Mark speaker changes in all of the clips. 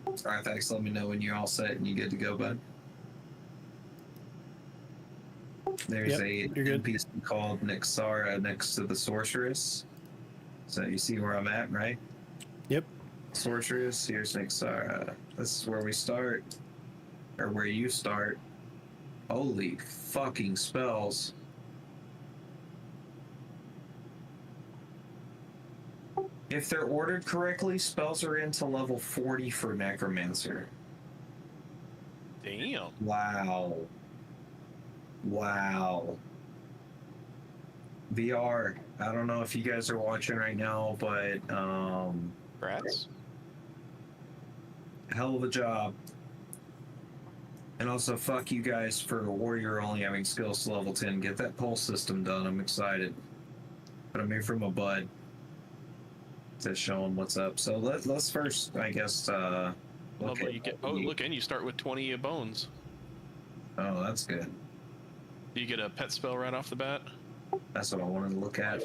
Speaker 1: Alright, thanks. Let me know when you're all set and you good to go, bud. There's a NPC called Nixara next to the sorceress. So you see where I'm at, right?
Speaker 2: Yep.
Speaker 1: Sorceress, here's Nixara. This is where we start. Or where you start. Holy fucking spells. If they're ordered correctly, spells are into level 40 for Necromancer.
Speaker 3: Damn.
Speaker 1: Wow. Wow. VR. I don't know if you guys are watching right now, but
Speaker 3: Brats?
Speaker 1: hell of a job. And also fuck you guys for a warrior only having skills to level 10. Get that pulse system done. I'm excited. But I'm here for my bud to show him what's up. So let's first, I guess,
Speaker 3: look, and you start with 20 bones.
Speaker 1: Oh, that's good.
Speaker 3: Do you get a pet spell right off the bat?
Speaker 1: That's what I wanted to look at.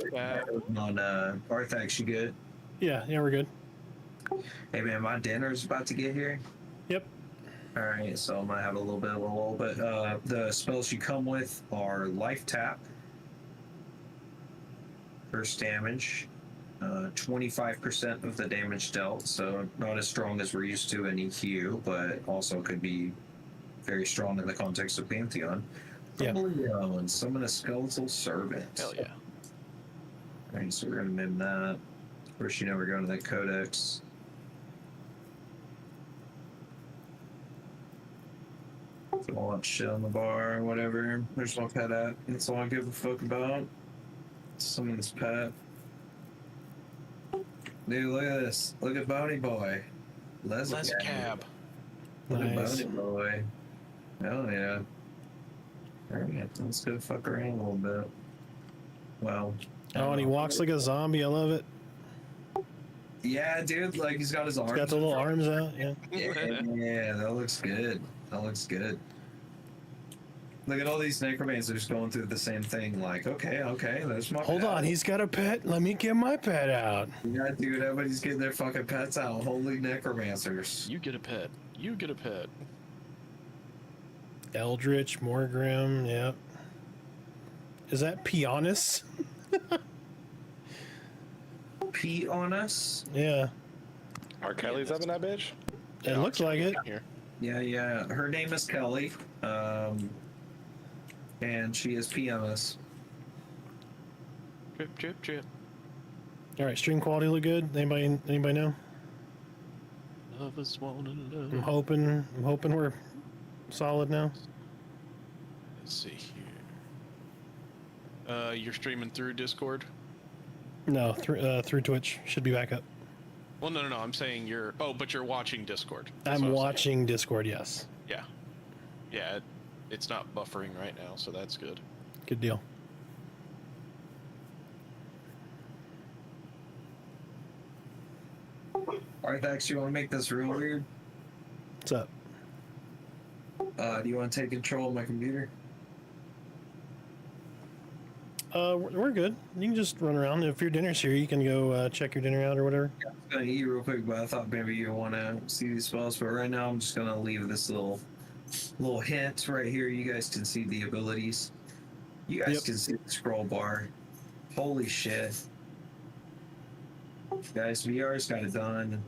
Speaker 1: On Arthax, you good?
Speaker 2: Yeah, we're good.
Speaker 1: Hey man, my dinner's about to get here.
Speaker 2: Yep.
Speaker 1: All right, so I might have a little bit of a lull, but the spells you come with are Life Tap, first damage, 25% of the damage dealt, so not as strong as we're used to in EQ, but also could be very strong in the context of Pantheon.
Speaker 2: Yeah.
Speaker 1: And summon a Skeletal Servant.
Speaker 3: Hell yeah.
Speaker 1: All right, so we're going to mim that. Of course, you know we're going to the Codex. Launch shit on the bar or whatever. There's my pet at. That's all I give a fuck about. Someone's pet. Dude, look at this. Look at Bounty Boy. Les Cab. Look at Bounty Boy. Hell yeah. Alright, let's go fuck around a little bit. Well.
Speaker 2: Oh, and he walks like a zombie. I love it.
Speaker 1: Yeah, dude. Like he's got his arms.
Speaker 2: He's got the little arms out. Yeah.
Speaker 1: Yeah, that looks good. That looks good. Look at all these necromancers going through the same thing. Like, okay, there's my
Speaker 2: Hold on, he's got a pet. Let me get my pet out.
Speaker 1: Yeah, dude, everybody's getting their fucking pets out. Holy necromancers.
Speaker 3: You get a pet. You get a pet.
Speaker 2: Eldritch, Morgrim, yeah. Is that Pionis?
Speaker 1: Pee on us?
Speaker 2: Yeah.
Speaker 4: Are Kelly's up in that bitch?
Speaker 2: It looks like it.
Speaker 3: Here.
Speaker 1: Yeah. Her name is Kelly. And she is Pee on us.
Speaker 3: Drip.
Speaker 2: All right, stream quality look good. Anybody know?
Speaker 3: Lovers wanna love.
Speaker 2: I'm hoping we're solid now.
Speaker 3: Let's see here. You're streaming through Discord?
Speaker 2: No, through Twitch. Should be back up.
Speaker 3: Well, no. I'm saying you're. Oh, but you're watching Discord.
Speaker 2: I'm watching Discord. Yes.
Speaker 3: Yeah. It's not buffering right now, so that's good.
Speaker 2: Good deal.
Speaker 1: Arthax, you want to make this real weird?
Speaker 2: What's up?
Speaker 1: Do you want to take control of my computer?
Speaker 2: We're good. You can just run around. If your dinner's here, you can go check your dinner out or whatever.
Speaker 1: Yeah, I was going to eat real quick, but I thought maybe you want to see these spells. But right now, I'm just going to leave this little hint right here. You guys can see the abilities. You guys can see the scroll bar. Holy shit. Guys, VR's got it done.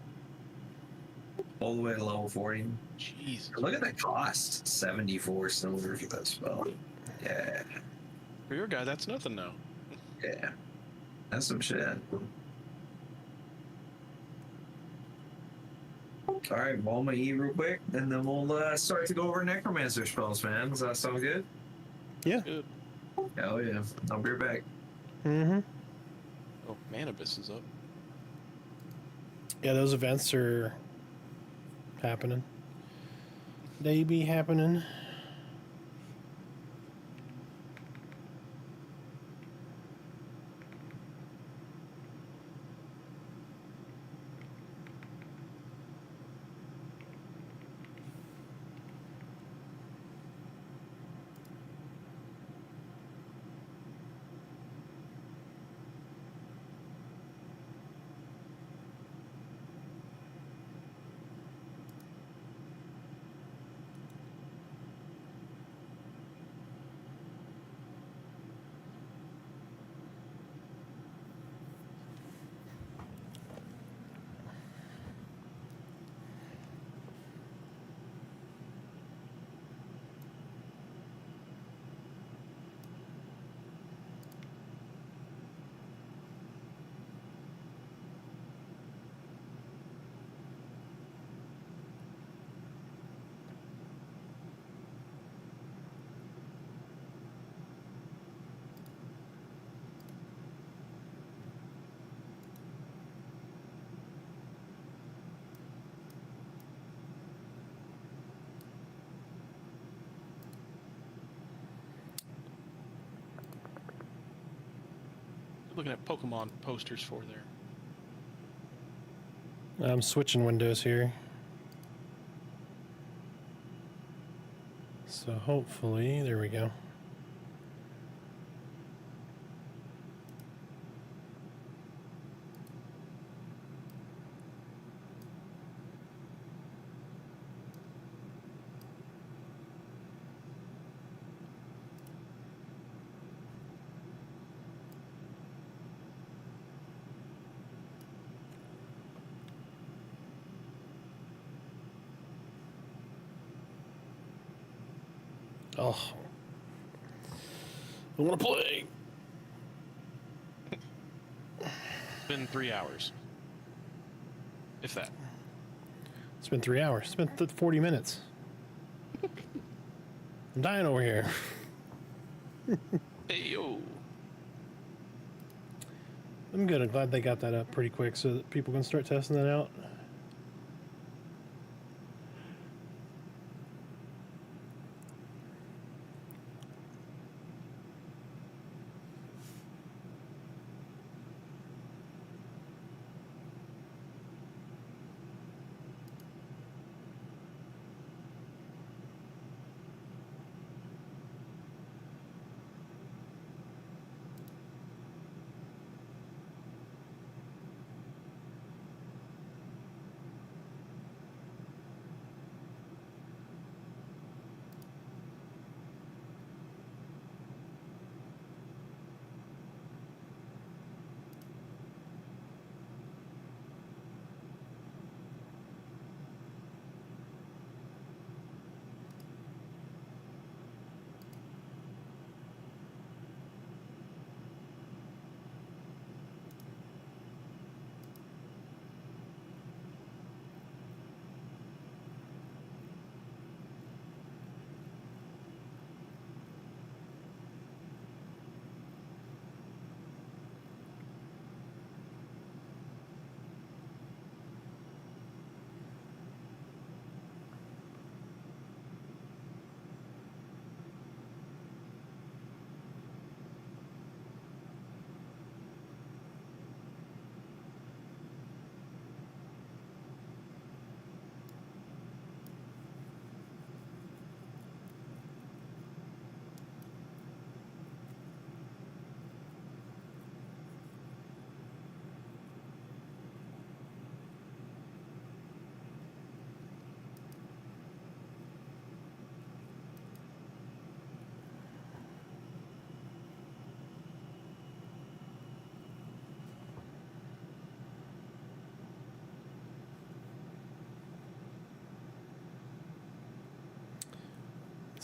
Speaker 1: All the way to level 40.
Speaker 3: Jeez.
Speaker 1: Look at the cost. 74 silver for that spell. Yeah.
Speaker 3: For your guy, that's nothing now.
Speaker 1: Yeah. That's some shit. Alright, well, I'm gonna eat real quick, and then we'll start to go over Necromancer spells, man. Does that sound good?
Speaker 2: Yeah.
Speaker 3: Good.
Speaker 1: Hell yeah. I'll be right back.
Speaker 2: Mm-hmm.
Speaker 3: Oh, Manibus is up.
Speaker 2: Yeah, those events are happening. They be happening.
Speaker 3: Looking at Pokemon posters for there.
Speaker 2: I'm switching windows here. So hopefully, there we go. Oh, I want to play.
Speaker 3: It's been 3 hours. If that.
Speaker 2: It's been 3 hours. It's been 40 minutes. I'm dying over here.
Speaker 3: Hey, yo.
Speaker 2: I'm good. I'm glad they got that up pretty quick so that people can start testing that out.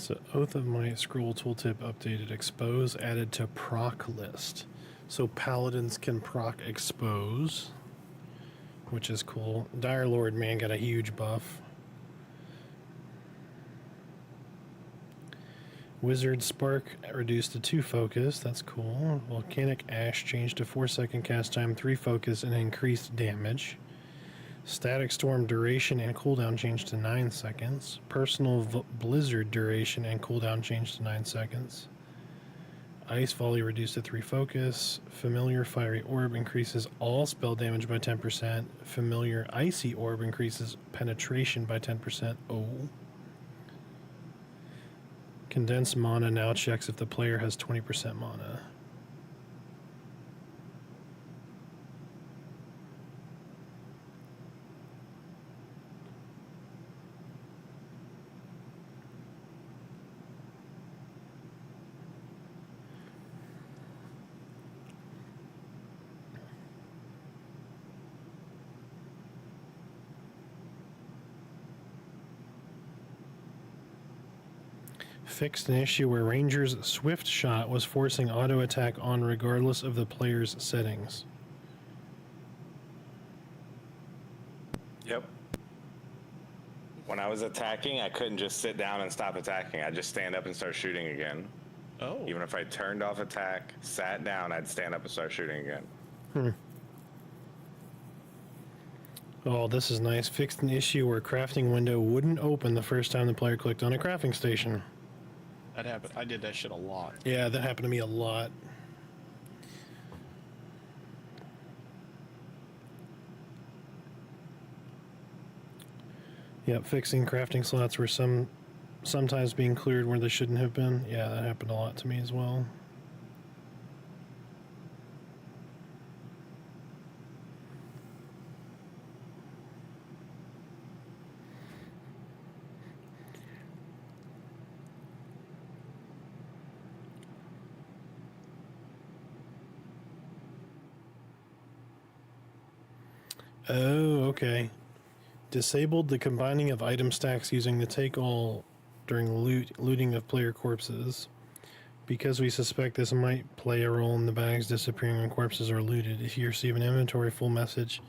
Speaker 2: So Oath of Might scroll tooltip updated. Expose added to proc list. So paladins can proc expose, which is cool. Dire Lord man got a huge buff. Wizard Spark reduced to 2 focus. That's cool. Volcanic Ash changed to 4-second cast time, 3 focus, and increased damage. Static Storm duration and cooldown changed to 9 seconds. Personal Blizzard duration and cooldown changed to 9 seconds. Ice Volley reduced to 3 focus. Familiar Fiery Orb increases all spell damage by 10%. Familiar Icy Orb increases penetration by 10%. Oh. Condensed Mana now checks if the player has 20% mana. Fixed an issue where Ranger's Swift Shot was forcing auto attack on regardless of the player's settings.
Speaker 4: Yep. When I was attacking, I couldn't just sit down and stop attacking. I'd just stand up and start shooting again.
Speaker 3: Oh.
Speaker 4: Even if I turned off attack, sat down, I'd stand up and start shooting again.
Speaker 2: Oh, this is nice. Fixed an issue where crafting window wouldn't open the first time the player clicked on a crafting station.
Speaker 3: That happened. I did that shit a lot.
Speaker 2: Yeah, that happened to me a lot. Yep, fixing crafting slots were sometimes being cleared where they shouldn't have been. Yeah, that happened a lot to me as well. Oh, okay. Disabled the combining of item stacks using the take all during looting of player corpses. Because we suspect this might play a role in the bags disappearing when corpses are looted. If you receive an inventory full message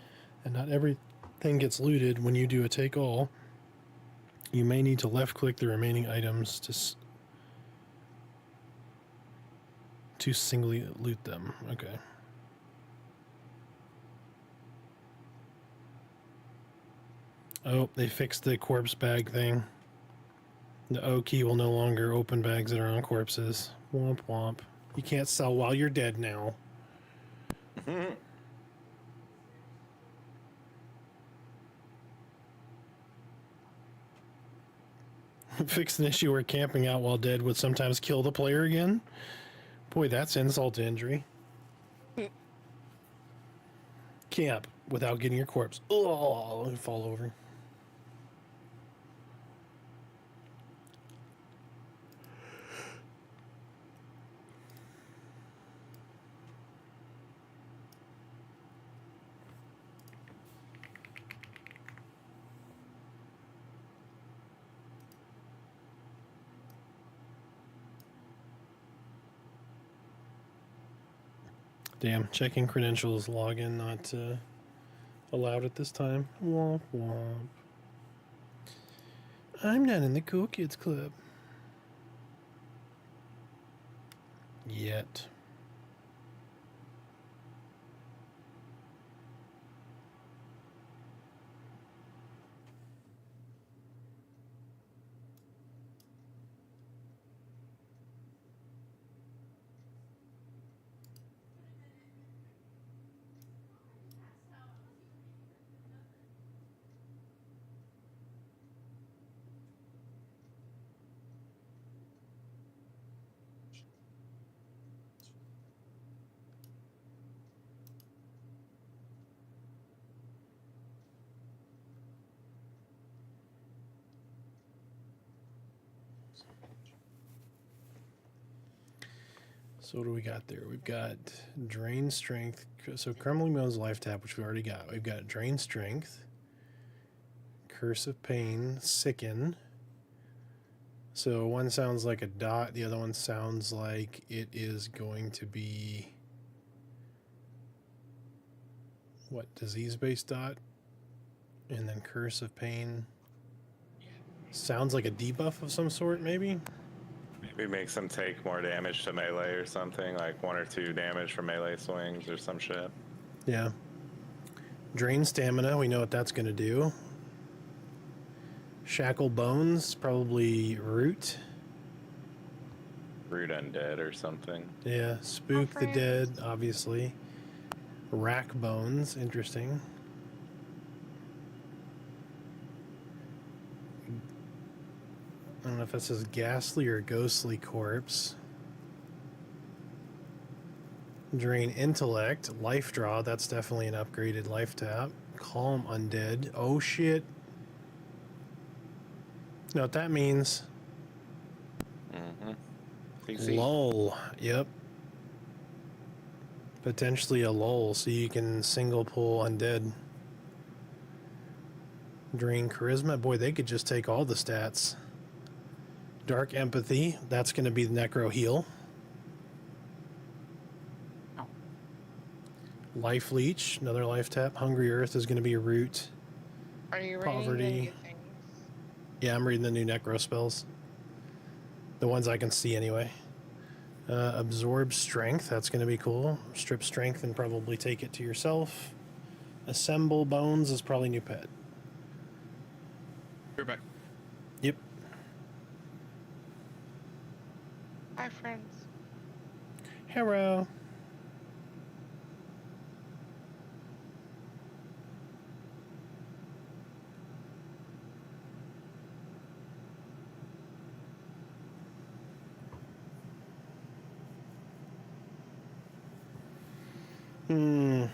Speaker 2: and not everything gets looted when you do a take all, you may need to left click the remaining items to singly loot them. Okay. Oh, they fixed the corpse bag thing. The O key will no longer open bags that are on corpses. Womp womp. You can't sell while you're dead now. Fixed an issue where camping out while dead would sometimes kill the player again. Boy, that's insult to injury. Camp without getting your corpse. Oh, fall over. Damn, checking credentials, login not allowed at this time. Womp womp. I'm not in the cool kids club. Yet. So what do we got there? We've got Drain Strength. So Crumbling Bones Life Tap, which we already got. We've got Drain Strength, Curse of Pain, Sicken. So one sounds like a dot, the other one sounds like it is going to be... what, disease-based dot? And then Curse of Pain. Sounds like a debuff of some sort, maybe?
Speaker 4: Maybe makes them take more damage to melee or something, like 1 or 2 damage from melee swings or some shit.
Speaker 2: Yeah. Drain Stamina, we know what that's going to do. Shackle Bones, probably Root.
Speaker 4: Root Undead or something.
Speaker 2: Yeah, Spook the Dead, obviously. Rack Bones, interesting. I don't know if that says Ghastly or Ghostly Corpse. Drain Intellect, Life Draw, that's definitely an upgraded life tap. Calm Undead, oh shit. You know what that means?
Speaker 4: PC.
Speaker 2: Lull, yep. Potentially a lull, so you can single pull Undead. Drain Charisma, boy, they could just take all the stats. Dark Empathy, that's going to be the Necro Heal.
Speaker 3: Oh.
Speaker 2: Life Leech, another life tap. Hungry Earth is going to be a root.
Speaker 5: Are you
Speaker 2: Poverty.
Speaker 5: reading the new things?
Speaker 2: Yeah, I'm reading the new Necro spells. The ones I can see anyway. Absorb Strength, that's going to be cool. Strip Strength and probably take it to yourself. Assemble Bones is probably new pet.
Speaker 3: You're back.
Speaker 2: Yep.
Speaker 5: Hi, friends.
Speaker 2: Hello. Hmm.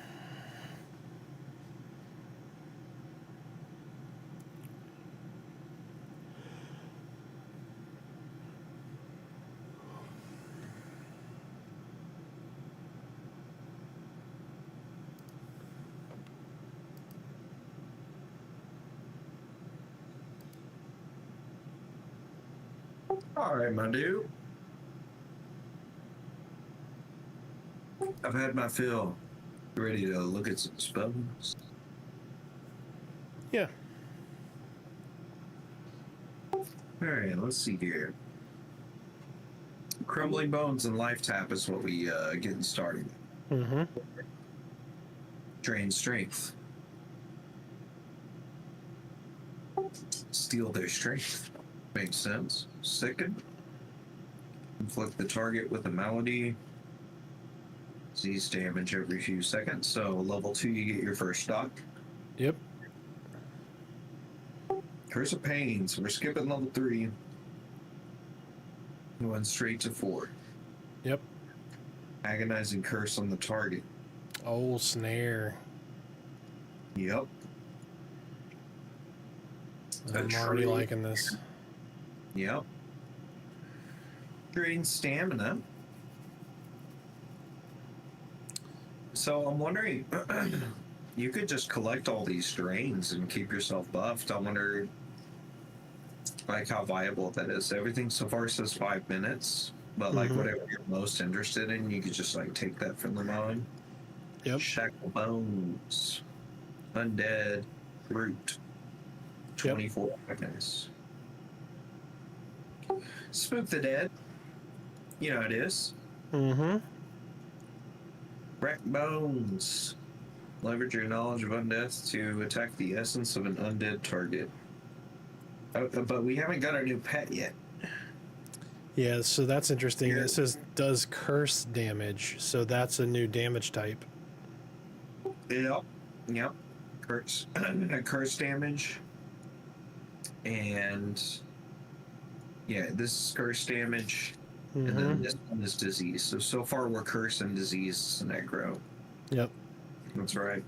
Speaker 1: All right, my dude. I've had my fill. Ready to look at some spells?
Speaker 2: Yeah.
Speaker 1: All right, let's see here. Crumbling Bones and Life Tap is what we getting started.
Speaker 2: Mm-hmm.
Speaker 1: Drain Strength. Steal their strength. Makes sense. Sicken. Inflict the target with a malady. Disease damage every few seconds. So level 2, you get your first stock.
Speaker 2: Yep.
Speaker 1: Curse of Pains. We're skipping level 3. Going straight to 4.
Speaker 2: Yep.
Speaker 1: Agonizing Curse on the target.
Speaker 2: Oh, snare.
Speaker 1: Yep.
Speaker 2: I'm already liking this.
Speaker 1: Yep. Drain Stamina. So I'm wondering, you could just collect all these drains and keep yourself buffed. I wonder, like, how viable that is. Everything so far says 5 minutes, but like whatever you're most interested in, you could just like take that from the mind.
Speaker 2: Yep.
Speaker 1: Shackle Bones, Undead, Root, 24 seconds. Spook the Dead. You know how it is.
Speaker 2: Mm-hmm.
Speaker 1: Rack Bones. Leverage your knowledge of undeath to attack the essence of an undead target. But we haven't got our new pet yet.
Speaker 2: Yeah, so that's interesting.
Speaker 1: Yeah.
Speaker 2: It says does curse damage, so that's a new damage type.
Speaker 1: Yep. Yep. Curse. Curse damage. And yeah, this is curse damage. And then this one is disease. So far we're curse and disease and aggro.
Speaker 2: Yep.
Speaker 1: That's right.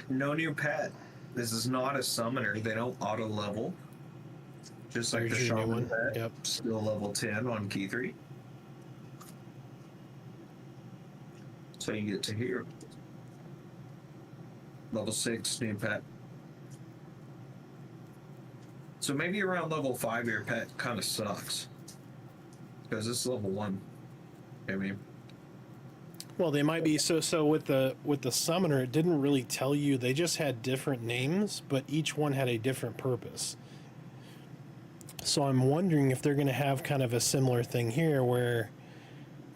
Speaker 1: No new pet. This is not a summoner. They don't auto level. Just like
Speaker 2: There's
Speaker 1: the
Speaker 2: your new
Speaker 1: shaman
Speaker 2: one.
Speaker 1: pet.
Speaker 2: Yep.
Speaker 1: Still level 10 on key 3. So you get to here. Level 6 new pet. So maybe around level 5 your pet kind of sucks. Because it's level 1. I mean,
Speaker 2: Well, they might be so with the summoner, it didn't really tell you. They just had different names, but each one had a different purpose. So I'm wondering if they're going to have kind of a similar thing here, where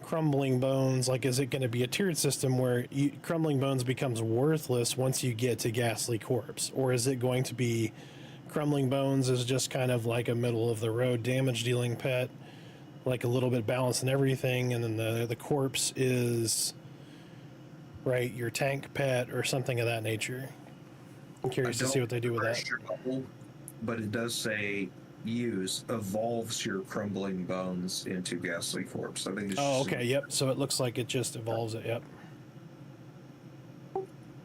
Speaker 2: Crumbling Bones, like, is it going to be a tiered system where Crumbling Bones becomes worthless once you get to Ghastly Corpse, or is it going to be Crumbling Bones is just kind of like a middle of the road damage dealing pet, like a little bit balanced and everything, and then the corpse is right your tank pet or something of that nature. I'm curious to see what they do with that.
Speaker 1: level, but it does say evolves your Crumbling Bones into Ghastly Corpse. I think it's
Speaker 2: Oh,
Speaker 1: just
Speaker 2: okay, yep. So it looks like it just evolves it. Yep.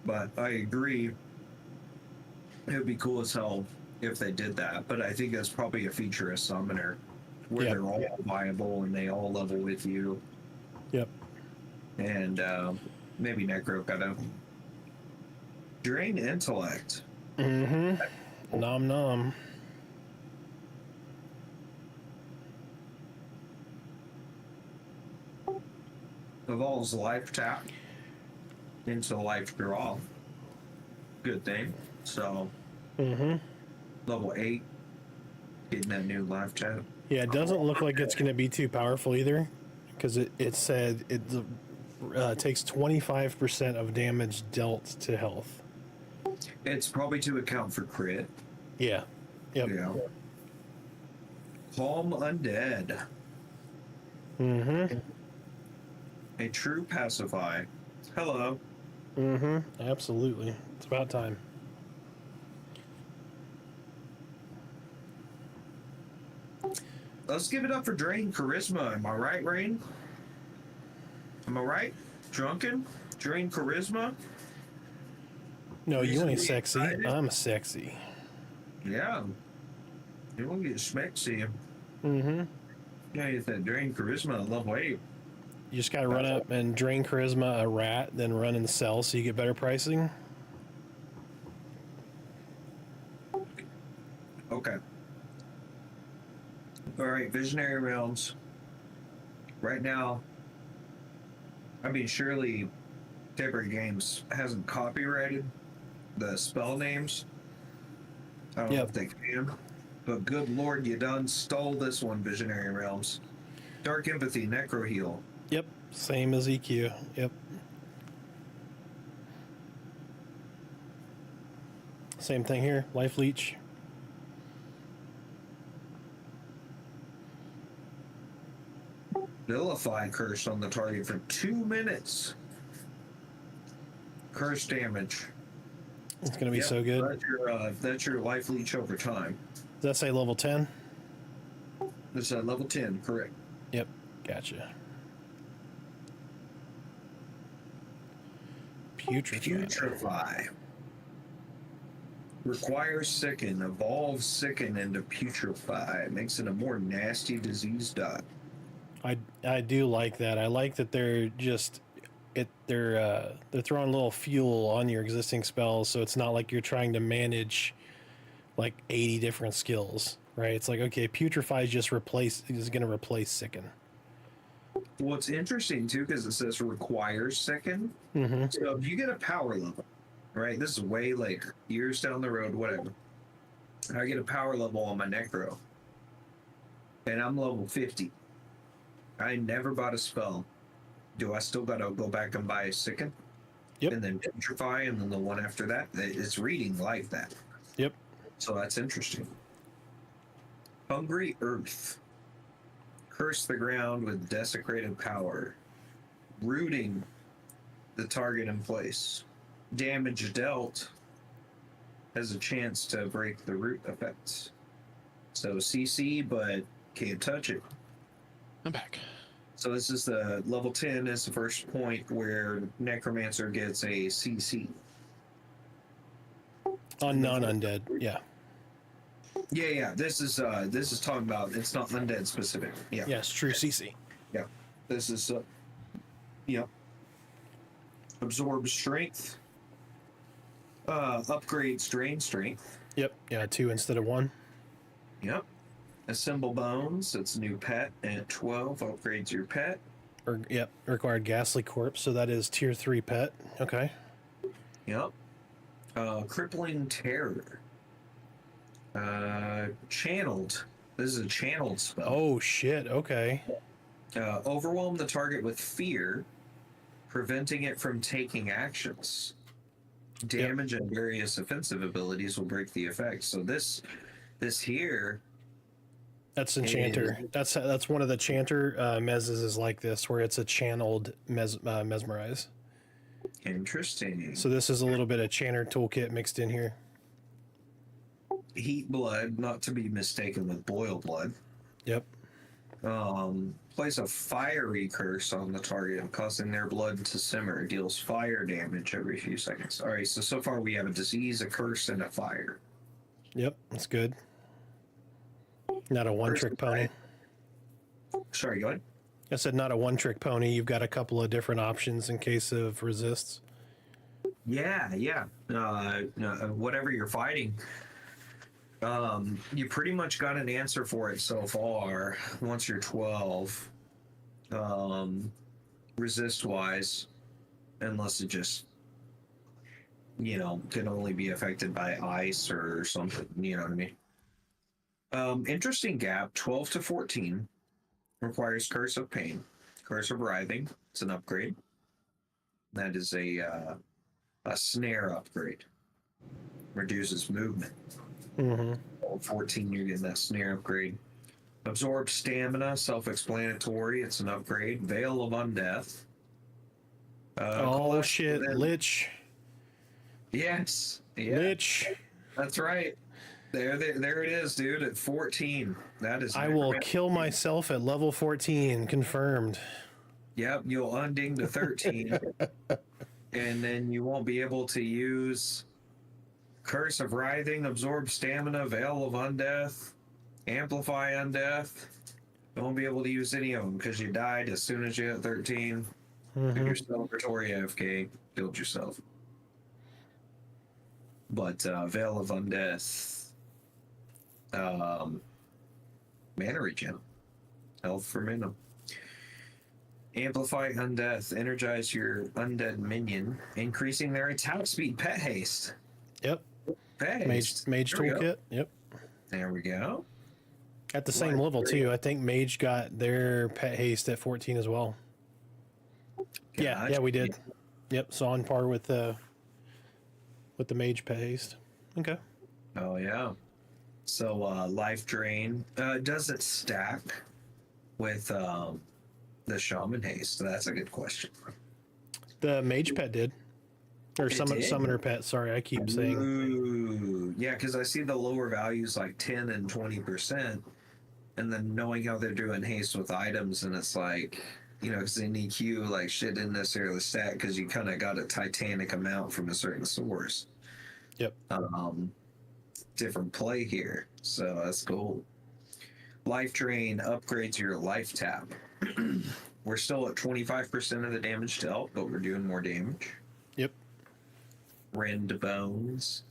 Speaker 1: But I agree. It would be cool as hell if they did that. But I think that's probably a feature of Summoner, where
Speaker 2: Yep.
Speaker 1: they're all viable and they all level with you.
Speaker 2: Yep.
Speaker 1: And maybe Necro got a Drain Intellect.
Speaker 2: Mm-hmm. Nom nom.
Speaker 1: Evolves Life Tap into Life Draw. Good thing. So, level 8, getting that new Life Tap.
Speaker 2: Yeah, it doesn't look like it's going to be too powerful either, because it said it takes 25% of damage dealt to health.
Speaker 1: It's probably to account for crit.
Speaker 2: Yeah. Yep.
Speaker 1: Yeah. Calm Undead.
Speaker 2: Mm-hmm.
Speaker 1: A true pacify. Hello.
Speaker 2: Mm-hmm. Absolutely. It's about time.
Speaker 1: Let's give it up for Drain Charisma. Am I right, Rain? Am I right? Drunken? Drain charisma?
Speaker 2: No, you ain't
Speaker 1: Reasonably
Speaker 2: sexy.
Speaker 1: excited?
Speaker 2: I'm sexy.
Speaker 1: Yeah. You won't get smexy.
Speaker 2: Mm-hmm.
Speaker 1: Yeah, you get that drain charisma at level 8.
Speaker 2: You just gotta run up and drain charisma a rat, then run and sell so you get better pricing.
Speaker 1: Okay. Alright, Visionary Realms. Right now, I mean, surely Daybreak Games hasn't copyrighted the spell names. I don't know
Speaker 2: Yep.
Speaker 1: if they can. But good lord, you done stole this one, Visionary Realms. Dark Empathy, Necro Heal.
Speaker 2: Yep, same as EQ. Yep. Same thing here. Life leech.
Speaker 1: Vilify Curse on the target for 2 minutes. Curse damage.
Speaker 2: It's gonna be
Speaker 1: Yep,
Speaker 2: so good.
Speaker 1: That's your life leech over time.
Speaker 2: Does that say level 10?
Speaker 1: This is level 10, correct.
Speaker 2: Yep, gotcha.
Speaker 1: Putrefy. Requires Sicken. Evolves Sicken into Putrefy. Makes it a more nasty disease dot.
Speaker 2: I do like that. I like that they're just they're throwing a little fuel on your existing spells, so it's not like you're trying to manage like 80 different skills, right? It's like, okay, Putrefy is going to replace Sicken.
Speaker 1: Well, it's interesting too because it says requires Sicken.
Speaker 2: Mm-hmm.
Speaker 1: So if you get a power level, right? This is way like years down the road, whatever. I get a power level on my Necro, and I'm level 50. I never bought a spell. Do I still gotta go back and buy a Sicken?
Speaker 2: Yep.
Speaker 1: And then Putrefy, and then the one after that? It's reading like that.
Speaker 2: Yep.
Speaker 1: So that's interesting. Hungry Earth. Curse the ground with desecrated power. Rooting the target in place. Damage dealt has a chance to break the root effects. So CC, but can't touch it.
Speaker 3: I'm back.
Speaker 1: So this is the level 10 is the first point where Necromancer gets a CC.
Speaker 2: On non-undead, yeah.
Speaker 1: Yeah. This is talking about it's not undead specific. Yeah.
Speaker 2: Yes, true CC.
Speaker 1: Yeah. This is yep. Absorb strength. Upgrades drain strength.
Speaker 2: Yep, yeah, 2 instead of 1.
Speaker 1: Yep. Assemble bones. It's a new pet at 12. Upgrades your pet.
Speaker 2: Yep, required Ghastly Corpse, so that is tier 3 pet. Okay.
Speaker 1: Yep. Crippling terror. Channeled. This is a channeled spell.
Speaker 2: Oh shit, okay.
Speaker 1: Overwhelm the target with fear, preventing it from taking actions. Damage and various offensive abilities will break the effect. So this here.
Speaker 2: That's Enchanter. That's one of the Chanter mezzes is like this, where it's a channeled mesmerize.
Speaker 1: Interesting.
Speaker 2: So this is a little bit of Chanter toolkit mixed in here.
Speaker 1: Heat blood, not to be mistaken with boil blood.
Speaker 2: Yep.
Speaker 1: Place a fiery curse on the target, causing their blood to simmer. Deals fire damage every few seconds. All right, so far we have a disease, a curse, and a fire.
Speaker 2: Yep, that's good. Not a one-trick pony.
Speaker 1: Sorry, go ahead.
Speaker 2: I said not a one-trick pony. You've got a couple of different options in case of resists.
Speaker 1: Yeah. Whatever you're fighting, you pretty much got an answer for it so far. Once you're 12, resist-wise, unless it just, can only be affected by ice or something. You know what I mean? Interesting gap. 12 to 14 requires Curse of Pain, Curse of Writhing. It's an upgrade. That is a snare upgrade. Reduces movement.
Speaker 2: Mm-hmm.
Speaker 1: 14, you're getting that snare upgrade. Absorb Stamina, self-explanatory. It's an upgrade. Veil of Undeath.
Speaker 2: Oh shit, Lich.
Speaker 1: Yes. Yeah.
Speaker 2: Lich.
Speaker 1: That's right. There it is, dude. At 14. That is.
Speaker 2: I will kill myself at level 14. Confirmed.
Speaker 1: Yep, you'll unding to 13. And then you won't be able to use Curse of Writhing, Absorb Stamina, Veil of Undeath, Amplify Undeath. You won't be able to use any of them because you died as soon as you hit 13.
Speaker 2: Mhm.
Speaker 1: Your celebratory AFK killed yourself. But Veil of Undeath, mana regen, health for mana. Amplify Undeath, energize your undead minion, increasing their attack speed. Pet haste.
Speaker 2: Yep.
Speaker 1: Pet haste.
Speaker 2: Mage
Speaker 1: There we go.
Speaker 2: toolkit. Yep.
Speaker 1: There we go.
Speaker 2: At the same level too. I think Mage got their pet haste at 14 as well. Yeah, we did. Yep. So on par with the Mage pet haste. Okay.
Speaker 1: Oh yeah. So life drain. Does it stack with the shaman haste? That's a good question.
Speaker 2: The Mage pet did. Or
Speaker 1: It did?
Speaker 2: summoner pet. Sorry, I keep saying.
Speaker 1: Ooh, yeah, because I see the lower values like 10 and 20%, and then knowing how they're doing haste with items, and it's like, you know, because in EQ, like shit didn't necessarily stack because you kind of got a titanic amount from a certain source.
Speaker 2: Yep.
Speaker 1: Different play here, so that's cool. Life drain upgrades your life tap. We're still at 25% of the damage dealt, but we're doing more damage.
Speaker 2: Yep.
Speaker 1: Rend bones.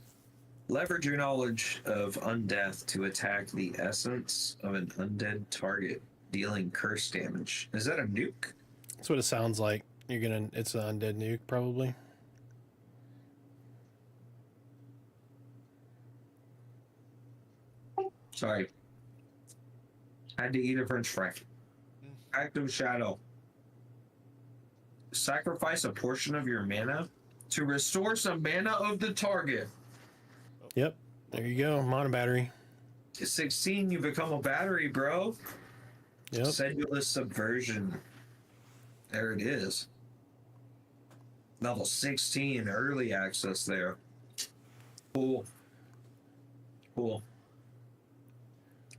Speaker 1: Leverage your knowledge of undeath to attack the essence of an undead target, dealing curse damage. Is that a nuke?
Speaker 2: That's what it sounds like. It's an undead nuke, probably.
Speaker 1: Sorry. Had to eat a french fry. Active shadow. Sacrifice a portion of your mana to restore some mana of the target.
Speaker 2: Yep. There you go. Mono battery.
Speaker 1: At 16, you become a battery, bro.
Speaker 2: Yep.
Speaker 1: Sedulous subversion. There it is. Level 16, early access there. Cool. Cool.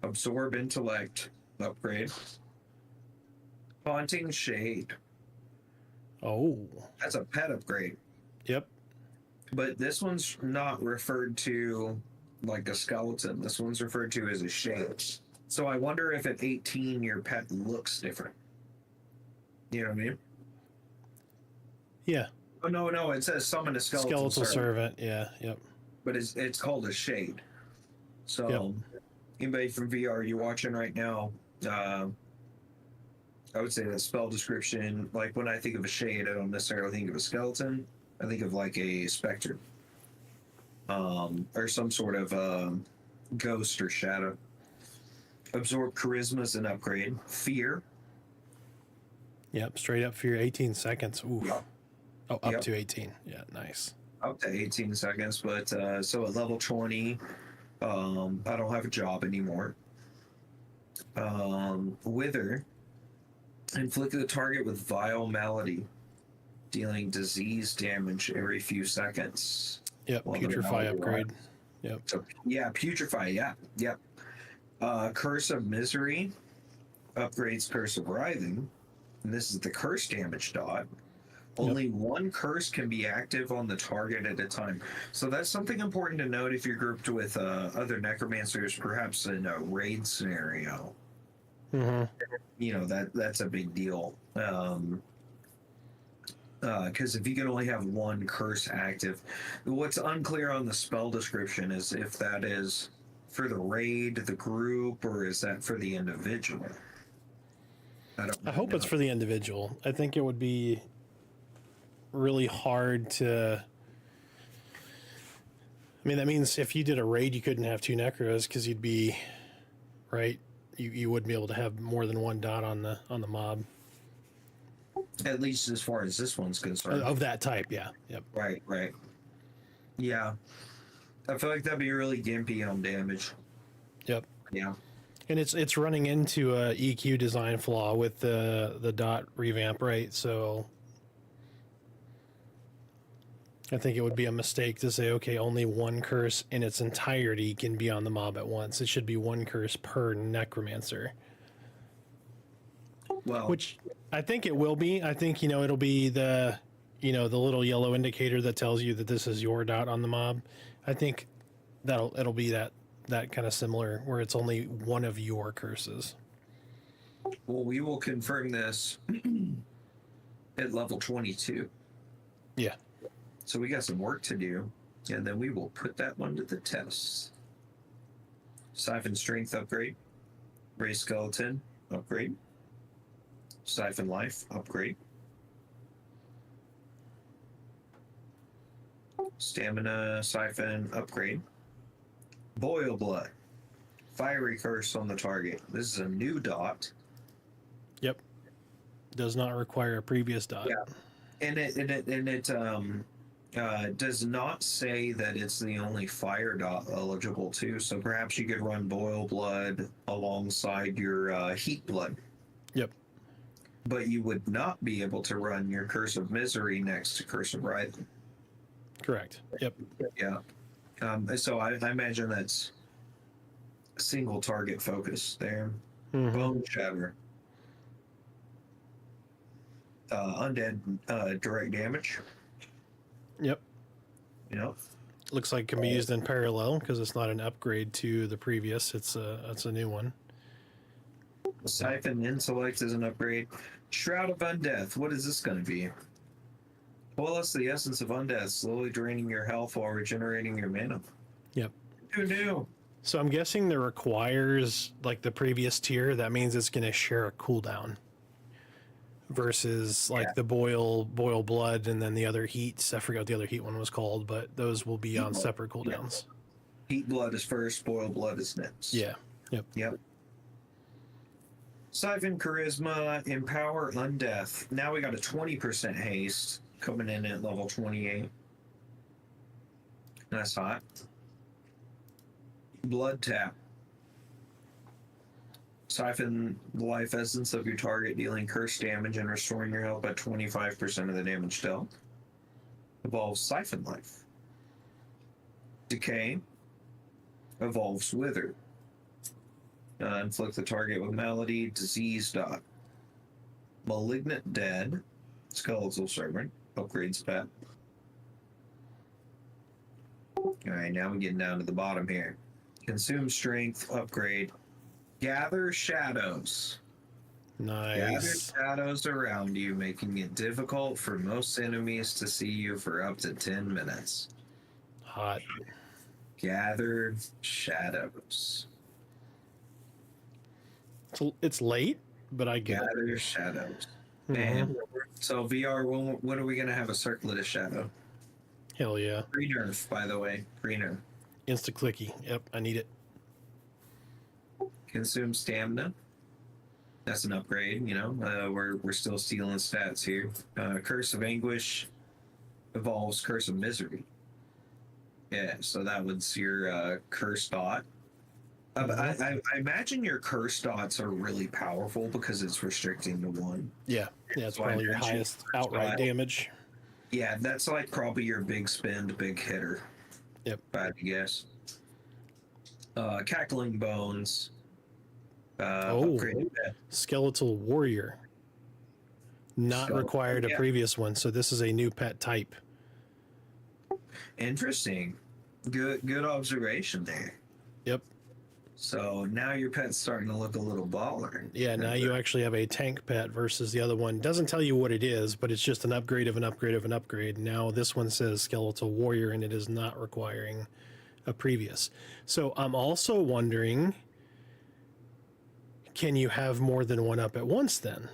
Speaker 1: Absorb intellect. Upgrade. Haunting shade.
Speaker 2: Oh.
Speaker 1: That's a pet upgrade.
Speaker 2: Yep.
Speaker 1: But this one's not referred to like a skeleton. This one's referred to as a shade. So I wonder if at 18 your pet looks different. You know what I mean?
Speaker 2: Yeah.
Speaker 1: Oh no, it says summon a skeletal
Speaker 2: servant. Yeah. Yep.
Speaker 1: But it's called a shade. So anybody from VR you watching right now, I would say the spell description, like when I think of a shade, I don't necessarily think of a skeleton. I think of like a specter. Or some sort of ghost or shadow. Absorb charisma is an upgrade. Fear.
Speaker 2: Yep. Straight up fear. 18 seconds. Ooh.
Speaker 1: Yep.
Speaker 2: Oh, up to 18. Yeah. Nice.
Speaker 1: Up to 18 seconds, but so at level 20, I don't have a job anymore. Wither. Inflict the target with vile malady, dealing disease damage every few seconds.
Speaker 2: Yep.
Speaker 1: Well,
Speaker 2: Putrefy
Speaker 1: they're not
Speaker 2: upgrade. Yep.
Speaker 1: So, yeah, putrefy. Yep. Curse of misery upgrades Curse of writhing, and this is the curse damage dot. Only one curse can be active on the target at a time. So that's something important to note if you're grouped with other necromancers, perhaps in a raid scenario.
Speaker 2: Mm-hmm.
Speaker 1: You know, that's a big deal. Because if you can only have one curse active, what's unclear on the spell description is if that is for the raid, the group, or is that for the individual?
Speaker 2: I hope it's for the individual. I think it would be really hard to. I mean, that means if you did a raid, you couldn't have two necros because you'd be right. You wouldn't be able to have more than one dot on the mob.
Speaker 1: At least as far as this one's concerned.
Speaker 2: Of that type, yeah. Yep.
Speaker 1: Right. Yeah. I feel like that'd be really gimpy on damage.
Speaker 2: Yep.
Speaker 1: Yeah.
Speaker 2: And it's running into a EQ design flaw with the dot revamp, right? So I think it would be a mistake to say, okay, only one curse in its entirety can be on the mob at once. It should be one curse per necromancer.
Speaker 1: Well,
Speaker 2: Which I think it will be. I think, it'll be the little yellow indicator that tells you that this is your dot on the mob. I think it'll be that kind of similar where it's only one of your curses.
Speaker 1: well, we will confirm this at level 22.
Speaker 2: Yeah.
Speaker 1: So we got some work to do, and then we will put that one to the test. Siphon strength upgrade. Raise skeleton upgrade. Siphon life upgrade. Stamina siphon upgrade. Boil blood. Fiery curse on the target. This is a new dot.
Speaker 2: Yep. Does not require a previous dot.
Speaker 1: Yeah. And it does not say that it's the only fire dot eligible too. So perhaps you could run boil blood alongside your heat blood.
Speaker 2: Yep.
Speaker 1: But you would not be able to run your curse of misery next to curse of writhing.
Speaker 2: Correct. Yep.
Speaker 1: Yeah. So I imagine that's single target focus there.
Speaker 2: Mhm.
Speaker 1: Bone shatter. Undead direct damage.
Speaker 2: Yep. Looks like it can be used in parallel because it's not an upgrade to the previous. It's a new one.
Speaker 1: Siphon intellect is an upgrade. Shroud of Undeath. What is this going to be? Coalesce the essence of undeath, slowly draining your health while regenerating your mana.
Speaker 2: Yep.
Speaker 1: Who knew?
Speaker 2: So I'm guessing that requires like the previous tier. That means it's going to share a cooldown versus like the boil blood and then the other heats. I forgot what the other heat one was called, but those will be on separate cooldowns.
Speaker 1: Heat blood is first, boil blood is next.
Speaker 2: Yeah. Yep.
Speaker 1: Yep. Siphon charisma, empower undeath. Now we got a 20% haste coming in at level 28. That's hot. Blood tap. Siphon the life essence of your target, dealing curse damage and restoring your health by 25% of the damage dealt. Evolves Siphon life. Decay. Evolves Wither. Inflict the target with malady, disease dot. Malignant dead. Skeletal servant. Upgrades pet. Alright, now we're getting down to the bottom here. Consume strength, upgrade. Gather shadows. Gather
Speaker 2: Nice.
Speaker 1: shadows around you, making it difficult for most enemies to see you for up to 10 minutes.
Speaker 2: Hot.
Speaker 1: Gather shadows.
Speaker 2: It's late, but I get it.
Speaker 1: Gather shadows.
Speaker 2: Mhm.
Speaker 1: And so VR, when are we going to have a circlet of shadow?
Speaker 2: Hell yeah.
Speaker 1: Free nerf, by the way. Free nerf.
Speaker 2: Insta clicky. Yep. I need it.
Speaker 1: Consume stamina. That's an upgrade, we're still stealing stats here. Curse of anguish evolves curse of misery. Yeah, so that was your curse dot. I imagine your curse dots are really powerful because it's restricting to one.
Speaker 2: Yeah. Yeah. It's
Speaker 1: So I
Speaker 2: probably your
Speaker 1: imagine
Speaker 2: highest
Speaker 1: first
Speaker 2: outright
Speaker 1: dot-
Speaker 2: damage.
Speaker 1: Yeah, that's like probably your big spend, big hitter.
Speaker 2: Yep.
Speaker 1: If I had to guess. Cackling bones. Upgraded pet.
Speaker 2: Skeletal warrior. Not
Speaker 1: So,
Speaker 2: required a
Speaker 1: yeah.
Speaker 2: previous one, so this is a new pet type.
Speaker 1: Interesting. Good observation there.
Speaker 2: Yep.
Speaker 1: So now your pet's starting to look a little baller.
Speaker 2: Yeah, now you actually have a tank pet versus the other one. Doesn't tell you what it is, but it's just an upgrade of an upgrade of an upgrade. Now this one says skeletal warrior and it is not requiring a previous. So I'm also wondering, can you have more than one up at once then?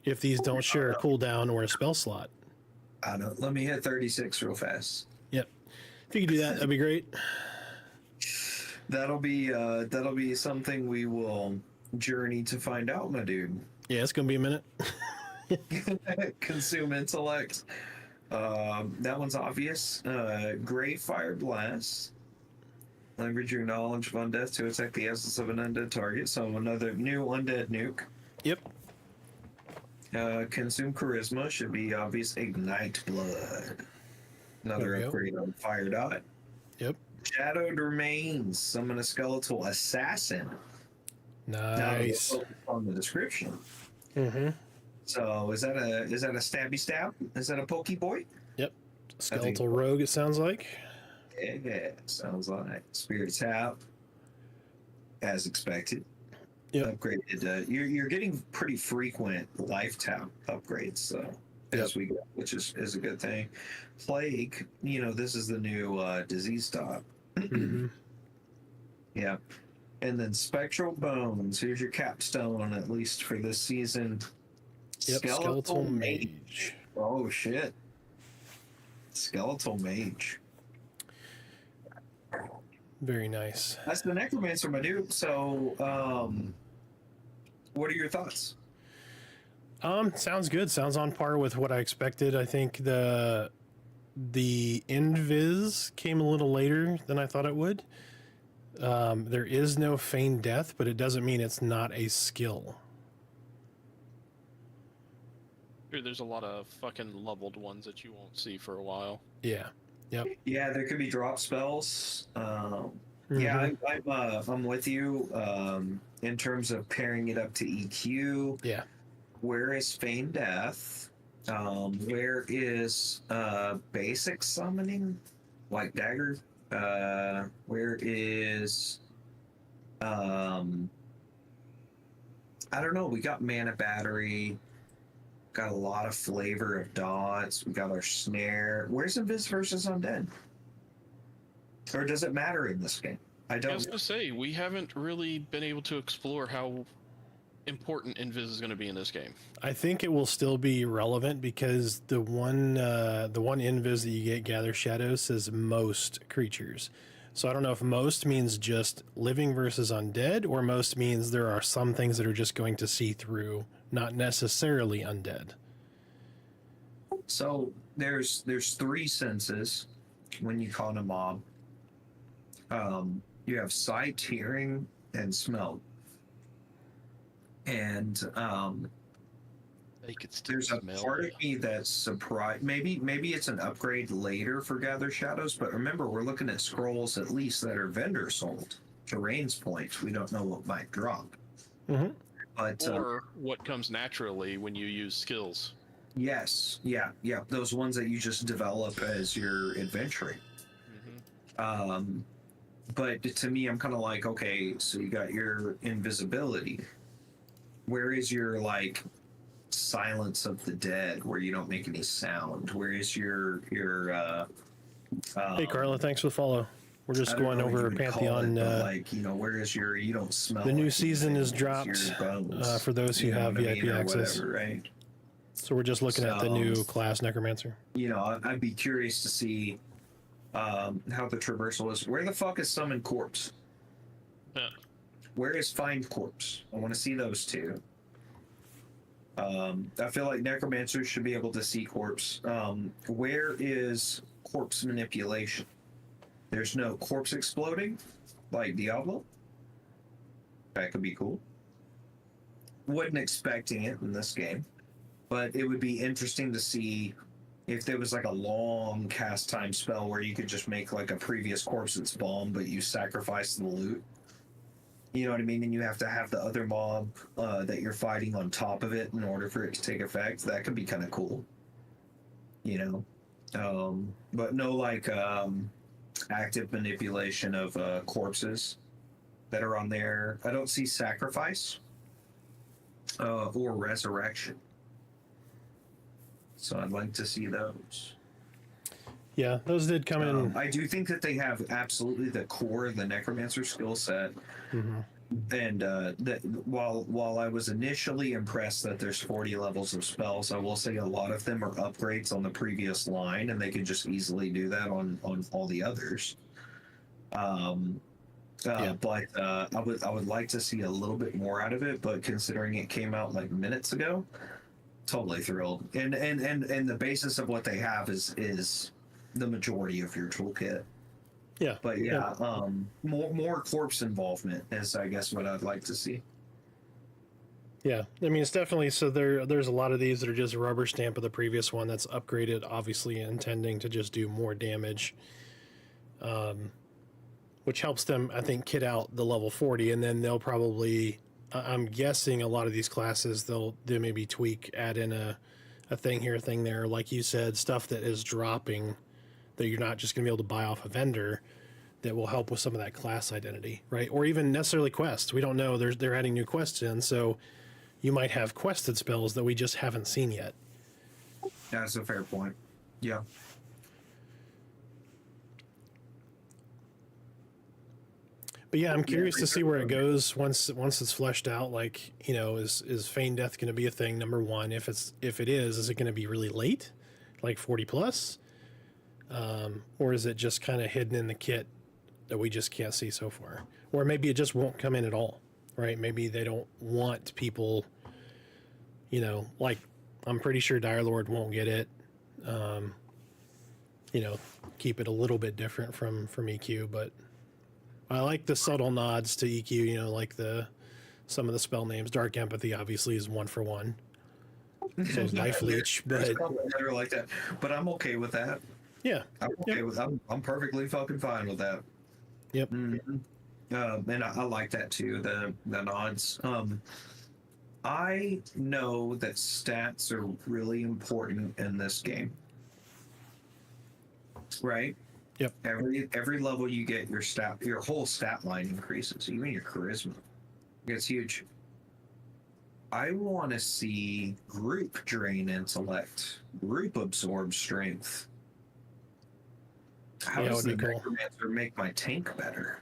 Speaker 2: If these don't share a cooldown or a spell slot.
Speaker 1: I don't know. Let me hit 36 real fast.
Speaker 2: Yep. If you could do that, that'd be great.
Speaker 1: That'll be something we will journey to find out, my dude.
Speaker 2: Yeah, it's gonna be a minute.
Speaker 1: Consume intellect. That one's obvious. Great fire blast. Leverage your knowledge of undeath to attack the essence of an undead target. So another new undead nuke.
Speaker 2: Yep.
Speaker 1: Consume charisma should be obvious. Ignite blood. Another
Speaker 2: There we go.
Speaker 1: upgrade on fire dot.
Speaker 2: Yep.
Speaker 1: Shadowed remains. Summon a skeletal assassin. Now,
Speaker 2: Nice.
Speaker 1: focus on the description.
Speaker 2: Mm-hmm.
Speaker 1: So is that a stabby stab? Is that a pokey boy?
Speaker 2: Yep. Skeletal rogue, it sounds like.
Speaker 1: Yeah, sounds like spirit tap, as expected.
Speaker 2: Yep.
Speaker 1: Upgraded. You're getting pretty frequent life tap upgrades, so as we go, which is a good thing. Plague, this is the new disease stop.
Speaker 2: Mm-hmm.
Speaker 1: Yeah. And then Spectral Bones. Here's your capstone, at least for this season.
Speaker 2: Yep, Skeletal Mage.
Speaker 1: Oh, shit. Skeletal Mage.
Speaker 2: Very nice.
Speaker 1: That's the Necromancer, my dude. So, what are your thoughts?
Speaker 2: Sounds good. Sounds on par with what I expected. I think the Invis came a little later than I thought it would. There is no feigned death, but it doesn't mean it's not a skill.
Speaker 3: Dude, there's a lot of fucking leveled ones that you won't see for a while.
Speaker 2: Yeah. Yep.
Speaker 1: Yeah, there could be drop spells.
Speaker 2: Mm-hmm.
Speaker 1: Yeah, I'm with you in terms of pairing it up to EQ.
Speaker 2: Yeah.
Speaker 1: Where is Feigned Death? Where is basic summoning, like dagger? Where is I don't know. We got mana battery. Got a lot of flavor of dots. We got our snare. Where's Invis versus Undead? Or does it matter in this game? I
Speaker 3: I was
Speaker 1: don't.
Speaker 3: gonna say, we haven't really been able to explore how important Invis is going to be in this game.
Speaker 2: I think it will still be relevant because the one Invis that you get, Gather Shadows, says most creatures. So I don't know if most means just living versus undead, or most means there are some things that are just going to see through, not necessarily undead.
Speaker 1: So there's three senses when you call a mob. You have sight, hearing, and smell. And
Speaker 3: They could still
Speaker 1: there's a
Speaker 3: smell
Speaker 1: part
Speaker 3: you.
Speaker 1: of me that's surprised. Maybe it's an upgrade later for Gather Shadows, but remember, we're looking at scrolls at least that are vendor sold. Terrain's points. We don't know what might drop.
Speaker 2: Mm-hmm.
Speaker 1: But
Speaker 3: Or what comes naturally when you use skills.
Speaker 1: yes, yeah, those ones that you just develop as you're adventuring.
Speaker 3: Mm-hmm.
Speaker 1: But to me, I'm kind of like, okay, so you got your invisibility. Where is your like silence of the dead, where you don't make any sound? Where is your
Speaker 2: Hey, Carla, thanks for the follow. We're just
Speaker 1: I don't
Speaker 2: going
Speaker 1: know what you
Speaker 2: over
Speaker 1: would call
Speaker 2: Pantheon.
Speaker 1: it, but, like, where is your you don't smell?
Speaker 2: The new
Speaker 1: like
Speaker 2: season
Speaker 1: anything,
Speaker 2: is dropped
Speaker 1: your bones,
Speaker 2: for those who
Speaker 1: you know
Speaker 2: have
Speaker 1: what I
Speaker 2: VIP
Speaker 1: mean, or
Speaker 2: access.
Speaker 1: whatever, right?
Speaker 2: So we're just looking at the
Speaker 1: So-
Speaker 2: new class Necromancer.
Speaker 1: I'd be curious to see how the traversal is. Where the fuck is Summon Corpse?
Speaker 3: Yeah.
Speaker 1: Where is Find Corpse? I want to see those two. I feel like Necromancers should be able to see Corpse. Where is Corpse Manipulation? There's no corpse exploding, like Diablo. That could be cool. Wasn't expecting it in this game, but it would be interesting to see if there was like a long cast time spell where you could just make like a previous corpse that's bomb, but you sacrifice the loot. You know what I mean? And you have to have the other mob that you're fighting on top of it in order for it to take effect. That could be kind of cool. But no like active manipulation of corpses that are on there. I don't see sacrifice or resurrection. So I'd like to see those.
Speaker 2: Yeah, those did come in.
Speaker 1: I do think that they have absolutely the core of the Necromancer skill set.
Speaker 2: Mhm.
Speaker 1: And that while I was initially impressed that there's 40 levels of spells, I will say a lot of them are upgrades on the previous line, and they can just easily do that on all the others.
Speaker 2: Yeah.
Speaker 1: But I would like to see a little bit more out of it. But considering it came out like minutes ago, totally thrilled. And the basis of what they have is the majority of your toolkit.
Speaker 2: Yeah.
Speaker 1: But more corpse involvement is, I guess, what I'd like to see.
Speaker 2: Yeah, I mean, it's definitely, so there's a lot of these that are just a rubber stamp of the previous one that's upgraded, obviously intending to just do more damage, which helps them, I think, kit out the level 40, and then they'll probably I'm guessing a lot of these classes they maybe tweak, add in a thing here, a thing there, like you said, stuff that is dropping that you're not just going to be able to buy off a vendor that will help with some of that class identity, right? Or even necessarily quests. We don't know. They're adding new quests in, so you might have quested spells that we just haven't seen yet.
Speaker 1: That's a fair point. Yeah.
Speaker 2: But yeah, I'm curious to see where it goes once it's fleshed out. Like, you know, is Feign Death going to be a thing? Number one, if it is it going to be really late, like 40 plus, or is it just kind of hidden in the kit that we just can't see so far? Or maybe it just won't come in at all, right? Maybe they don't want people, you know, like I'm pretty sure Dire Lord won't get it. You know, keep it a little bit different from EQ, but I like the subtle nods to EQ, you know, like some of the spell names. Dark Empathy obviously is 1-for-1. So is Life Leech, but
Speaker 1: Never like that. But I'm okay with that.
Speaker 2: yeah.
Speaker 1: I'm okay with I'm perfectly fucking fine with that.
Speaker 2: Yep.
Speaker 1: Mm-hmm. And I like that too, the nods. I know that stats are really important in this game. Right?
Speaker 2: Yep.
Speaker 1: Every level you get, your whole stat line increases, even your charisma. It's huge. I want to see group drain intellect, group absorb strength. How does the necromancer make my tank better?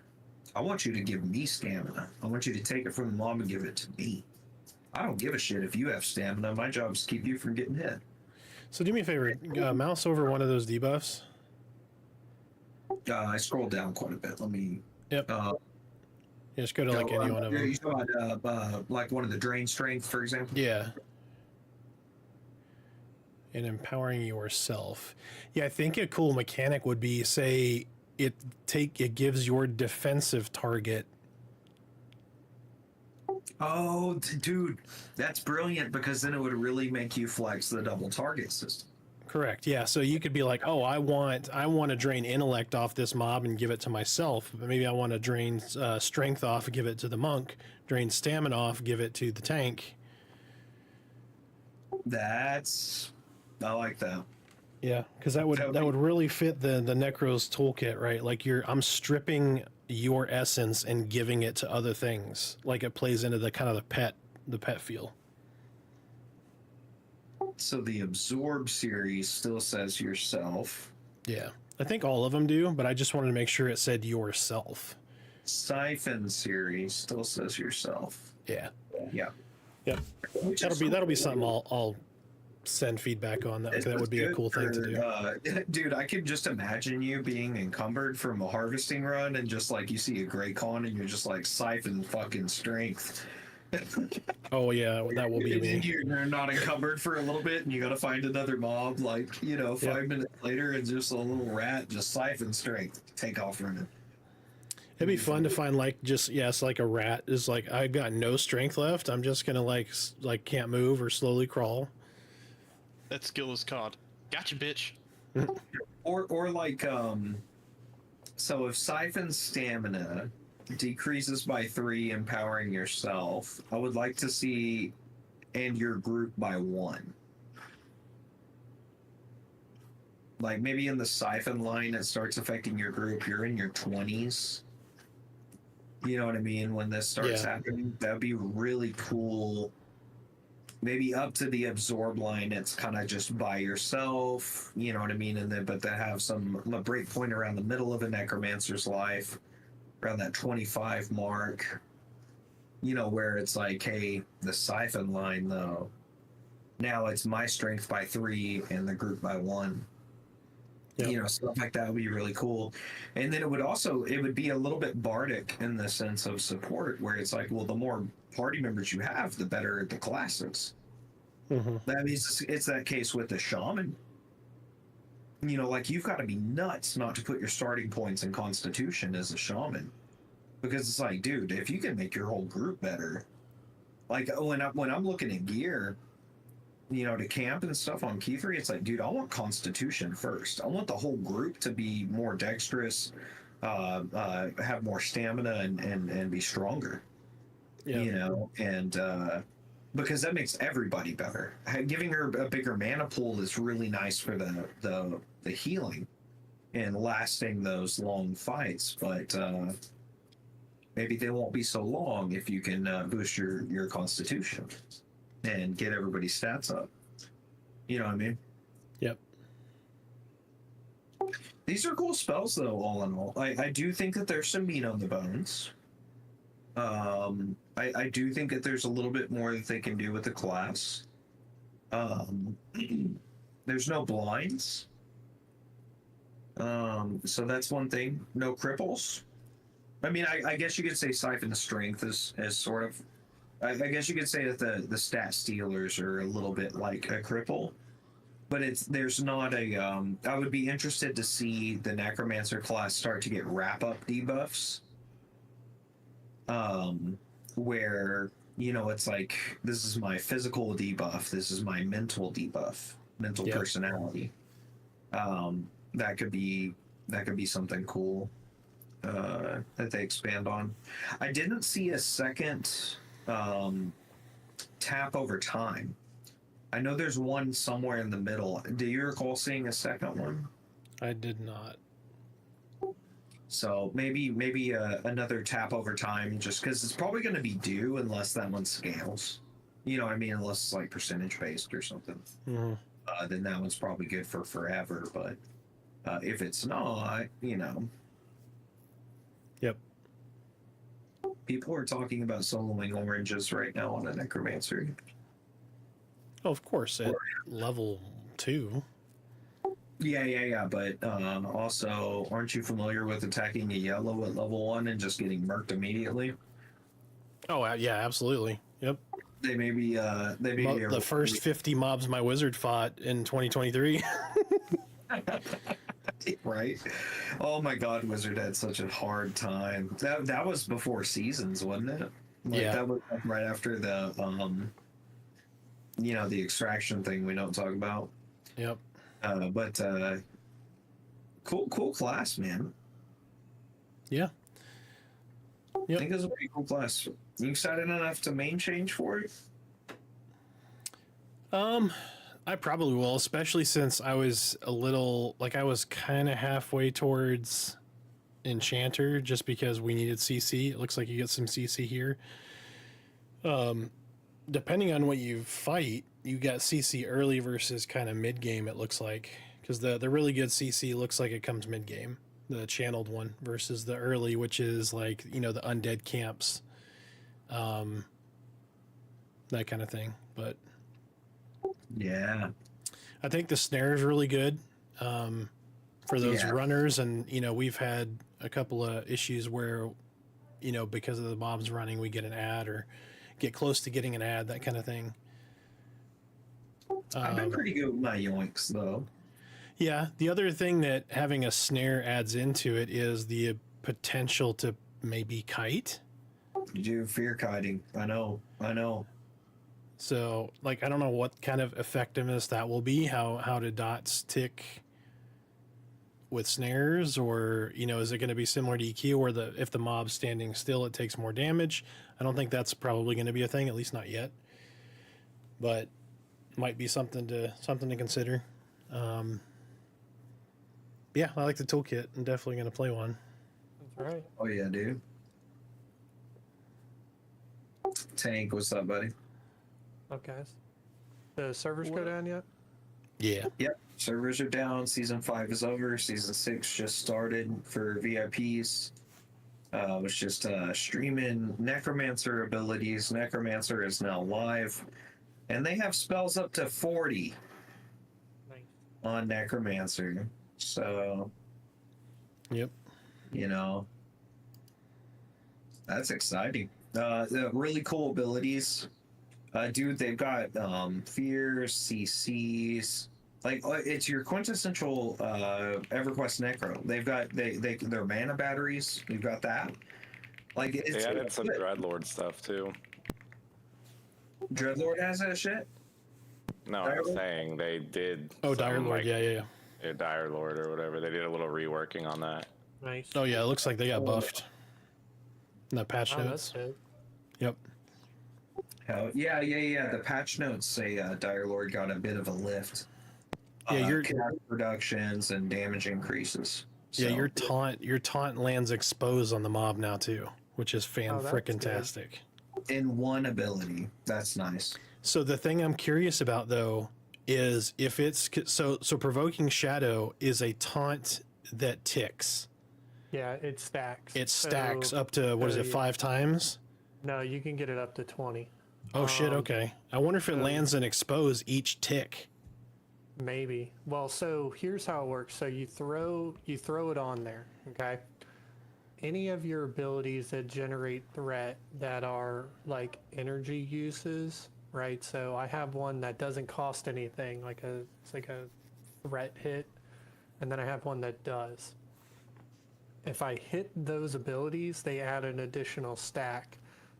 Speaker 1: I want you to give me stamina. I want you to take it from the mob and give it to me. I don't give a shit if you have stamina. My job is to keep you from getting hit.
Speaker 2: So do me a favor, mouse over one of those debuffs.
Speaker 1: I scrolled down quite a bit. Let me.
Speaker 2: Yep. Yeah, just go to like any one of them.
Speaker 1: You talking about like one of the drain strength, for example?
Speaker 2: Yeah. And empowering yourself. Yeah, I think a cool mechanic would be, say, it gives your defensive target.
Speaker 1: Oh, dude, that's brilliant, because then it would really make you flex the double target system.
Speaker 2: Correct. Yeah. So you could be like, oh, I want to drain intellect off this mob and give it to myself. But maybe I want to drain strength off and give it to the monk. Drain stamina off, give it to the tank.
Speaker 1: I like that.
Speaker 2: Yeah, because that would really fit the Necro's toolkit, right? Like I'm stripping your essence and giving it to other things. Like it plays into the kind of the pet feel.
Speaker 1: So the absorb series still says yourself.
Speaker 2: Yeah, I think all of them do, but I just wanted to make sure it said yourself.
Speaker 1: Siphon series still says yourself.
Speaker 2: Yeah.
Speaker 1: Yeah.
Speaker 2: Yep. That'll be something I'll send feedback on. That would be a cool thing to do.
Speaker 1: Dude, I could just imagine you being encumbered from a harvesting run, and just like you see a Grey Con and you're just like siphon fucking strength.
Speaker 2: Oh yeah, that will be me.
Speaker 1: You're not encumbered for a little bit, and you got to find another mob, like 5 minutes later, and just a little rat just siphon strength, take off running.
Speaker 2: It'd be fun to find like a rat is like, I've got no strength left. I'm just gonna like can't move or slowly crawl.
Speaker 3: That skill is called gotcha, bitch.
Speaker 1: or like so if siphon stamina decreases by 3, empowering yourself, I would like to see and your group by 1. Like maybe in the siphon line it starts affecting your group, you're in your 20s. You know what I mean? When this starts happening, that'd be really cool. Maybe up to the absorb line, it's kind of just by yourself, you know what I mean? And then, but to have a break point around the middle of a necromancer's life, around that 25 mark, where it's like, hey, the siphon line though, now it's my strength by 3 and the group by 1. Yep. Stuff like that would be really cool. And then it would be a little bit bardic in the sense of support, where it's like, well, the more party members you have, the better the classes. Mm-hmm. That means it's that case with the shaman. Like you've got to be nuts not to put your starting points in Constitution as a shaman, because it's like, dude, if you can make your whole group better, like when I'm looking at gear, to camp and stuff on Key 3, it's like, dude, I want Constitution first. I want the whole group to be more dexterous, have more stamina, and be stronger.
Speaker 2: Yeah.
Speaker 1: You know, and because that makes everybody better. Giving her a bigger mana pool is really nice for the healing and lasting those long fights, but maybe they won't be so long if you can boost your constitution and get everybody's stats up. You know what I mean?
Speaker 2: Yep.
Speaker 1: These are cool spells, though. All in all, I do think that there's some meat on the bones. I do think that there's a little bit more that they can do with the class. There's no blinds. So that's one thing. No cripples. I mean, I guess you could say Siphon Strength is sort of. I guess you could say that the stat stealers are a little bit like a cripple, but there's not a. I would be interested to see the Necromancer class start to get wrap up debuffs. Where it's like, this is my physical debuff, this is my mental debuff, mental personality. That could be something cool that they expand on. I didn't see a second tap over time. I know there's one somewhere in the middle. Do you recall seeing a second one?
Speaker 2: I did not.
Speaker 1: So maybe another tap over time, just because it's probably going to be due unless that one scales. You know what I mean? Unless it's like percentage based or something.
Speaker 2: Mm-hmm.
Speaker 1: Then that one's probably good for forever. But if it's not,
Speaker 2: Yep.
Speaker 1: People are talking about soloing oranges right now on a Necromancer.
Speaker 2: Oh, of course, at level 2.
Speaker 1: Yeah. But also, aren't you familiar with attacking a yellow at level 1 and just getting murked immediately?
Speaker 2: Oh, yeah, absolutely. Yep.
Speaker 1: They may be
Speaker 2: the first 50 mobs my wizard fought in 2023.
Speaker 1: Right? Oh my God, Wizard had such a hard time. That was before seasons, wasn't it?
Speaker 2: Yeah.
Speaker 1: That was right after the the extraction thing we don't talk about.
Speaker 2: Yep.
Speaker 1: But cool class, man.
Speaker 2: Yeah. Yep.
Speaker 1: I think it's a pretty cool class. You excited enough to main change for it?
Speaker 2: I probably will, especially since I was I was kind of halfway towards Enchanter just because we needed CC. It looks like you get some CC here. Depending on what you fight, you got CC early versus kind of mid game, it looks like. Because the really good CC looks like it comes mid game, the channeled one, versus the early, which is like, the undead camps. That kind of thing. But
Speaker 1: yeah,
Speaker 2: I think the snare is really good for those runners. And, we've had a couple of issues where, because of the mobs running, we get an ad or get close to getting an ad, that kind of thing.
Speaker 1: I've been pretty good with my yoinks, though.
Speaker 2: Yeah. The other thing that having a snare adds into it is the potential to maybe kite.
Speaker 1: You do fear kiting. I know.
Speaker 2: So, I don't know what kind of effectiveness that will be. How do dots tick with snares, or is it going to be similar to EQ, where if the mob's standing still, it takes more damage? I don't think that's probably going to be a thing, at least not yet. But might be something to consider. Yeah, I like the toolkit. I'm definitely going to play one.
Speaker 6: That's right.
Speaker 1: Oh yeah, dude. Tank, what's up, buddy?
Speaker 6: Up, guys. The servers go down yet?
Speaker 2: Yeah.
Speaker 1: Yep, servers are down. Season 5 is over. Season 6 just started for VIPs. Was just streaming Necromancer abilities. Necromancer is now live, and they have spells up to 40
Speaker 6: Nice.
Speaker 1: on Necromancer. So,
Speaker 2: Yep.
Speaker 1: That's exciting. The really cool abilities. Dude, they've got fears, CCs. It's your quintessential EverQuest Necro. They've got their mana batteries. You've got that. They
Speaker 4: added some Dreadlord stuff too.
Speaker 1: Dreadlord has that shit.
Speaker 4: No, I'm saying they did.
Speaker 2: Oh, Dire Lord. Yeah.
Speaker 4: Dire Lord or whatever. They did a little reworking on that.
Speaker 6: Nice.
Speaker 2: Oh, yeah. It looks like they got buffed in the patch
Speaker 6: Oh,
Speaker 2: notes.
Speaker 6: that's good.
Speaker 2: Yep.
Speaker 1: Yeah. The patch notes say Dire Lord got a bit of a lift.
Speaker 2: Yeah, your
Speaker 1: Cast reductions and damage increases.
Speaker 2: yeah,
Speaker 1: So,
Speaker 2: your taunt lands expose on the mob now too, which is
Speaker 6: Oh, that's good.
Speaker 2: fan-frickin-tastic.
Speaker 1: in one ability. That's nice.
Speaker 2: So the thing I'm curious about though is if it's so provoking shadow is a taunt that ticks.
Speaker 6: Yeah, it stacks.
Speaker 2: It stacks
Speaker 6: So-
Speaker 2: up to what is
Speaker 6: so
Speaker 2: it,
Speaker 6: yeah.
Speaker 2: 5 times?
Speaker 6: No, you can get it up to 20.
Speaker 2: Oh shit, okay. I wonder if it
Speaker 6: so-
Speaker 2: lands an expose each tick.
Speaker 6: Maybe. Well, so here's how it works. So you throw it on there, okay? Any of your abilities that generate threat that are like energy uses, right? So I have one that doesn't cost anything, it's like a threat hit, and then I have one that does. If I hit those abilities, they add an additional stack.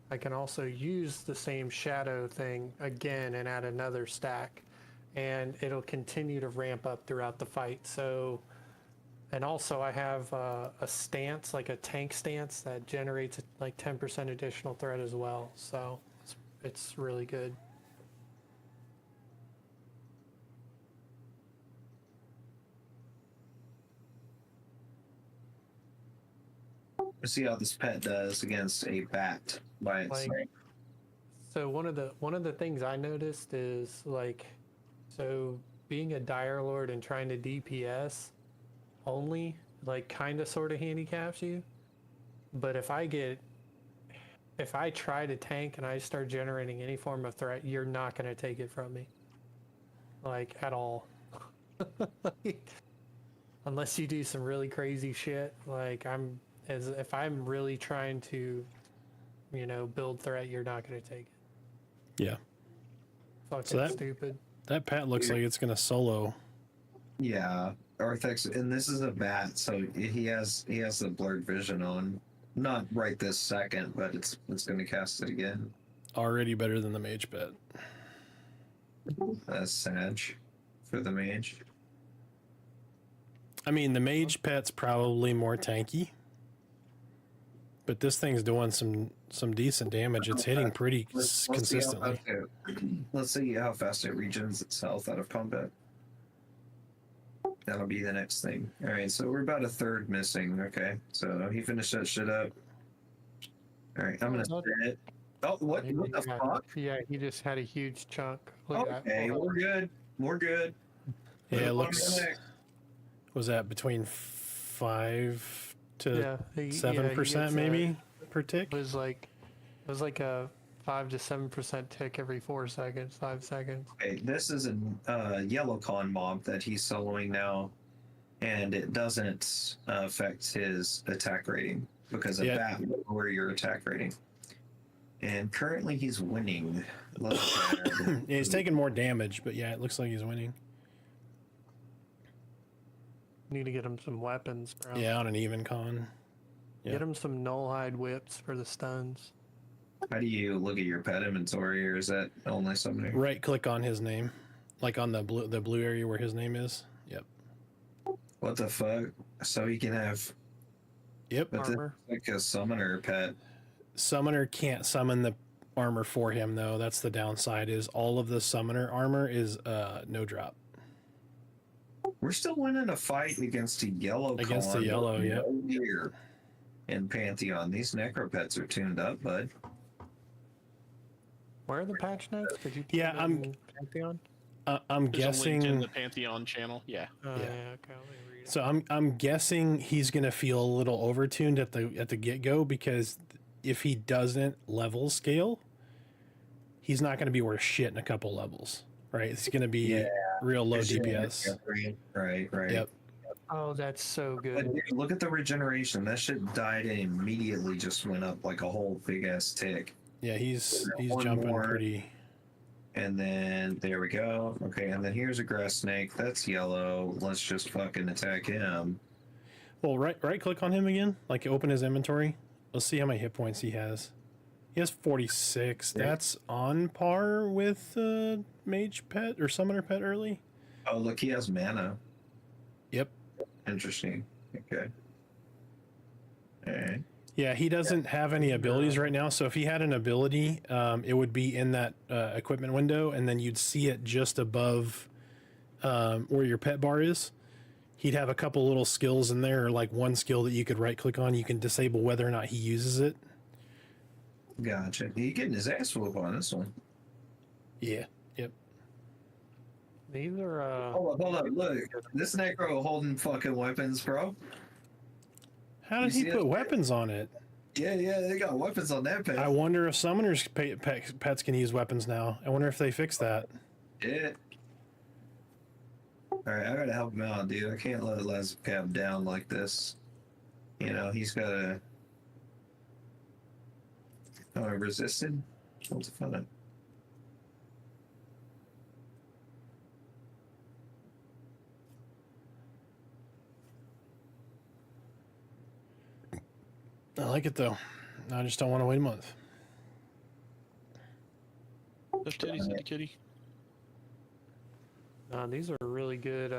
Speaker 6: I can also use the same shadow thing again and add another stack, and it'll continue to ramp up throughout the fight. So, and also I have a stance, like a tank stance, that generates like 10% additional threat as well. So it's really good.
Speaker 1: Let's see how this pet does against a bat by itself.
Speaker 6: Like, so one of the things I noticed is like, so being a Dire Lord and trying to DPS only, like, kind of sort of handicaps you. But if I try to tank and I start generating any form of threat, you're not going to take it from me, like, at all. Unless you do some really crazy shit, like if I'm really trying to, build threat, you're not going to take it.
Speaker 2: Yeah.
Speaker 6: Fucking stupid.
Speaker 2: That pat looks like it's gonna solo.
Speaker 1: Yeah, Arthex, and this is a bat, so he has the blurred vision on. Not right this second, but it's going to cast it again.
Speaker 2: Already better than the mage pet.
Speaker 1: That's Sag for the mage.
Speaker 2: I mean, the mage pet's probably more tanky, but this thing's doing some decent damage. It's hitting pretty consistently.
Speaker 1: Let's see how fast it regens its health out of combat. That'll be the next thing. All right, so we're about a third missing. Okay, so he finished that shit up. All right, I'm gonna set it. Oh, what the fuck?
Speaker 6: Yeah, he just had a huge chunk. Look at that.
Speaker 1: Okay, we're good. We're good.
Speaker 2: Yeah, it
Speaker 1: Move on to
Speaker 2: looks.
Speaker 1: the next.
Speaker 2: Was that between 5 to
Speaker 6: Yeah,
Speaker 2: 7% maybe per tick?
Speaker 6: It was like a 5 to 7% tick every 4 seconds, 5 seconds.
Speaker 1: Okay, this is a yellow con mob that he's soloing now, and it doesn't affect his attack rating because of that will lower your attack rating. And currently he's winning.
Speaker 2: Yeah, he's taking more damage, but yeah, it looks like he's winning.
Speaker 6: Need to get him some weapons, bro.
Speaker 2: Yeah, on an even con. Yeah.
Speaker 6: Get him some null-hide whips for the stuns.
Speaker 1: How do you look at your pet inventory, or is that only somebody?
Speaker 2: Right click on his name, like on the blue area where his name is. Yep.
Speaker 1: What the fuck? So he can have.
Speaker 2: Yep.
Speaker 1: But this
Speaker 6: Armor.
Speaker 1: is like a summoner pet.
Speaker 2: Summoner can't summon the armor for him though. That's the downside. Is all of the summoner armor is no drop.
Speaker 1: We're still winning a fight against a yellow.
Speaker 2: Against
Speaker 1: con
Speaker 2: the yellow, yeah.
Speaker 1: Here in Pantheon, these necropets are tuned up, bud.
Speaker 6: Where are the patch notes? Did you?
Speaker 2: Yeah,
Speaker 6: put them in Pantheon.
Speaker 2: I'm
Speaker 3: There's a link in
Speaker 2: guessing.
Speaker 3: the Pantheon channel. Yeah.
Speaker 6: Oh,
Speaker 2: Yeah.
Speaker 6: yeah. Okay, let me read it.
Speaker 2: So I'm guessing he's gonna feel a little overtuned at the get go because if he doesn't level scale, he's not gonna be worth shit in a couple levels, right? It's gonna be real low DPS.
Speaker 1: Right.
Speaker 2: Yep.
Speaker 6: Oh, that's so
Speaker 1: But
Speaker 6: good.
Speaker 1: dude, look at the regeneration. That shit died and immediately just went up like a whole big ass tick.
Speaker 2: Yeah, he's
Speaker 1: One
Speaker 2: jumping
Speaker 1: more.
Speaker 2: pretty.
Speaker 1: And then there we go. Okay, and then here's a grass snake. That's yellow. Let's just fucking attack him.
Speaker 2: Well, right click on him again, like open his inventory. Let's see how many hit points he has. He has 46.
Speaker 1: Yeah.
Speaker 2: That's on par with mage pet or summoner pet early.
Speaker 1: Oh, look, he has mana.
Speaker 2: Yep.
Speaker 1: Interesting. Okay. Alright.
Speaker 2: Yeah, he doesn't have any abilities right now. So if he had an ability, it would be in that equipment window, and then you'd see it just above where your pet bar is. He'd have a couple little skills in there, or like one skill that you could right click on. You can disable whether or not he uses it.
Speaker 1: Gotcha. He getting his ass whooped on this one.
Speaker 2: Yeah. Yep.
Speaker 6: These are
Speaker 1: Hold up. Look, this necro holding fucking weapons, bro.
Speaker 2: How did he
Speaker 1: see
Speaker 2: put
Speaker 1: it?
Speaker 2: weapons on it?
Speaker 1: Yeah, they got weapons on that pet.
Speaker 2: I wonder if summoners pets can use weapons now. I wonder if they fixed that.
Speaker 1: Yeah. Alright, I gotta help him out, dude. I can't let Lazcab down like this. You know, he's gotta. Oh, I resisted? What's the fun of?
Speaker 2: I like it though. I just don't want to wait a month.
Speaker 3: Left titty, city kitty.
Speaker 6: these are really good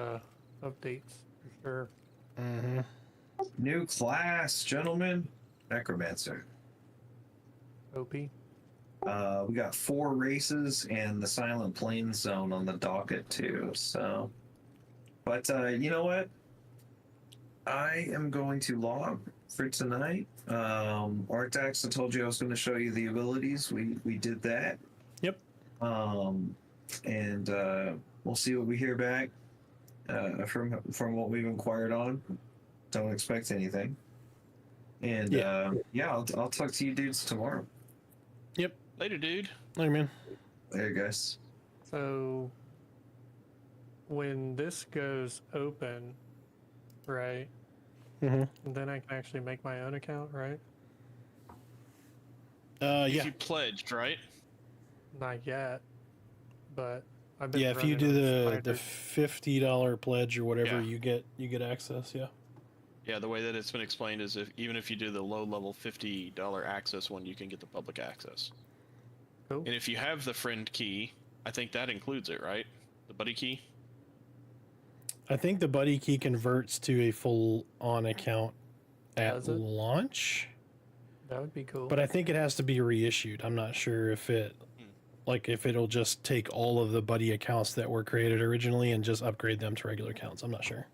Speaker 6: updates for sure.
Speaker 2: Mm-hmm.
Speaker 1: New class, gentlemen. Necromancer.
Speaker 6: OP.
Speaker 1: We got 4 races and the Silent Plains zone on the docket too. So, but you know what? I am going to log for tonight. Artax, I told you I was going to show you the abilities. We did that.
Speaker 2: Yep.
Speaker 1: And we'll see what we hear back from what we've inquired on. Don't expect anything. And
Speaker 2: Yeah.
Speaker 1: I'll talk to you dudes tomorrow.
Speaker 2: Yep.
Speaker 3: Later, dude.
Speaker 2: Later, man.
Speaker 1: Later, guys.
Speaker 6: So when this goes open, right?
Speaker 2: Mm-hmm.
Speaker 6: Then I can actually make my own account, right?
Speaker 3: If
Speaker 2: Yeah.
Speaker 3: you pledged, right?
Speaker 6: Not yet, but I've been.
Speaker 2: Yeah, if you
Speaker 6: running
Speaker 2: do
Speaker 6: on
Speaker 2: the
Speaker 6: Spider.
Speaker 2: $50 pledge or whatever,
Speaker 3: Yeah.
Speaker 2: you get access. Yeah.
Speaker 3: Yeah, the way that it's been explained is even if you do the low level $50 access one, you can get the public access.
Speaker 6: Cool.
Speaker 3: And if you have the friend key, I think that includes it, right? The buddy key.
Speaker 2: I think the buddy key converts to a full on account at
Speaker 6: Does it?
Speaker 2: launch,
Speaker 6: That would be cool.
Speaker 2: but I think it has to be reissued. I'm not sure if if it'll just take all of the buddy accounts that were created originally and just upgrade them to regular accounts. I'm not sure.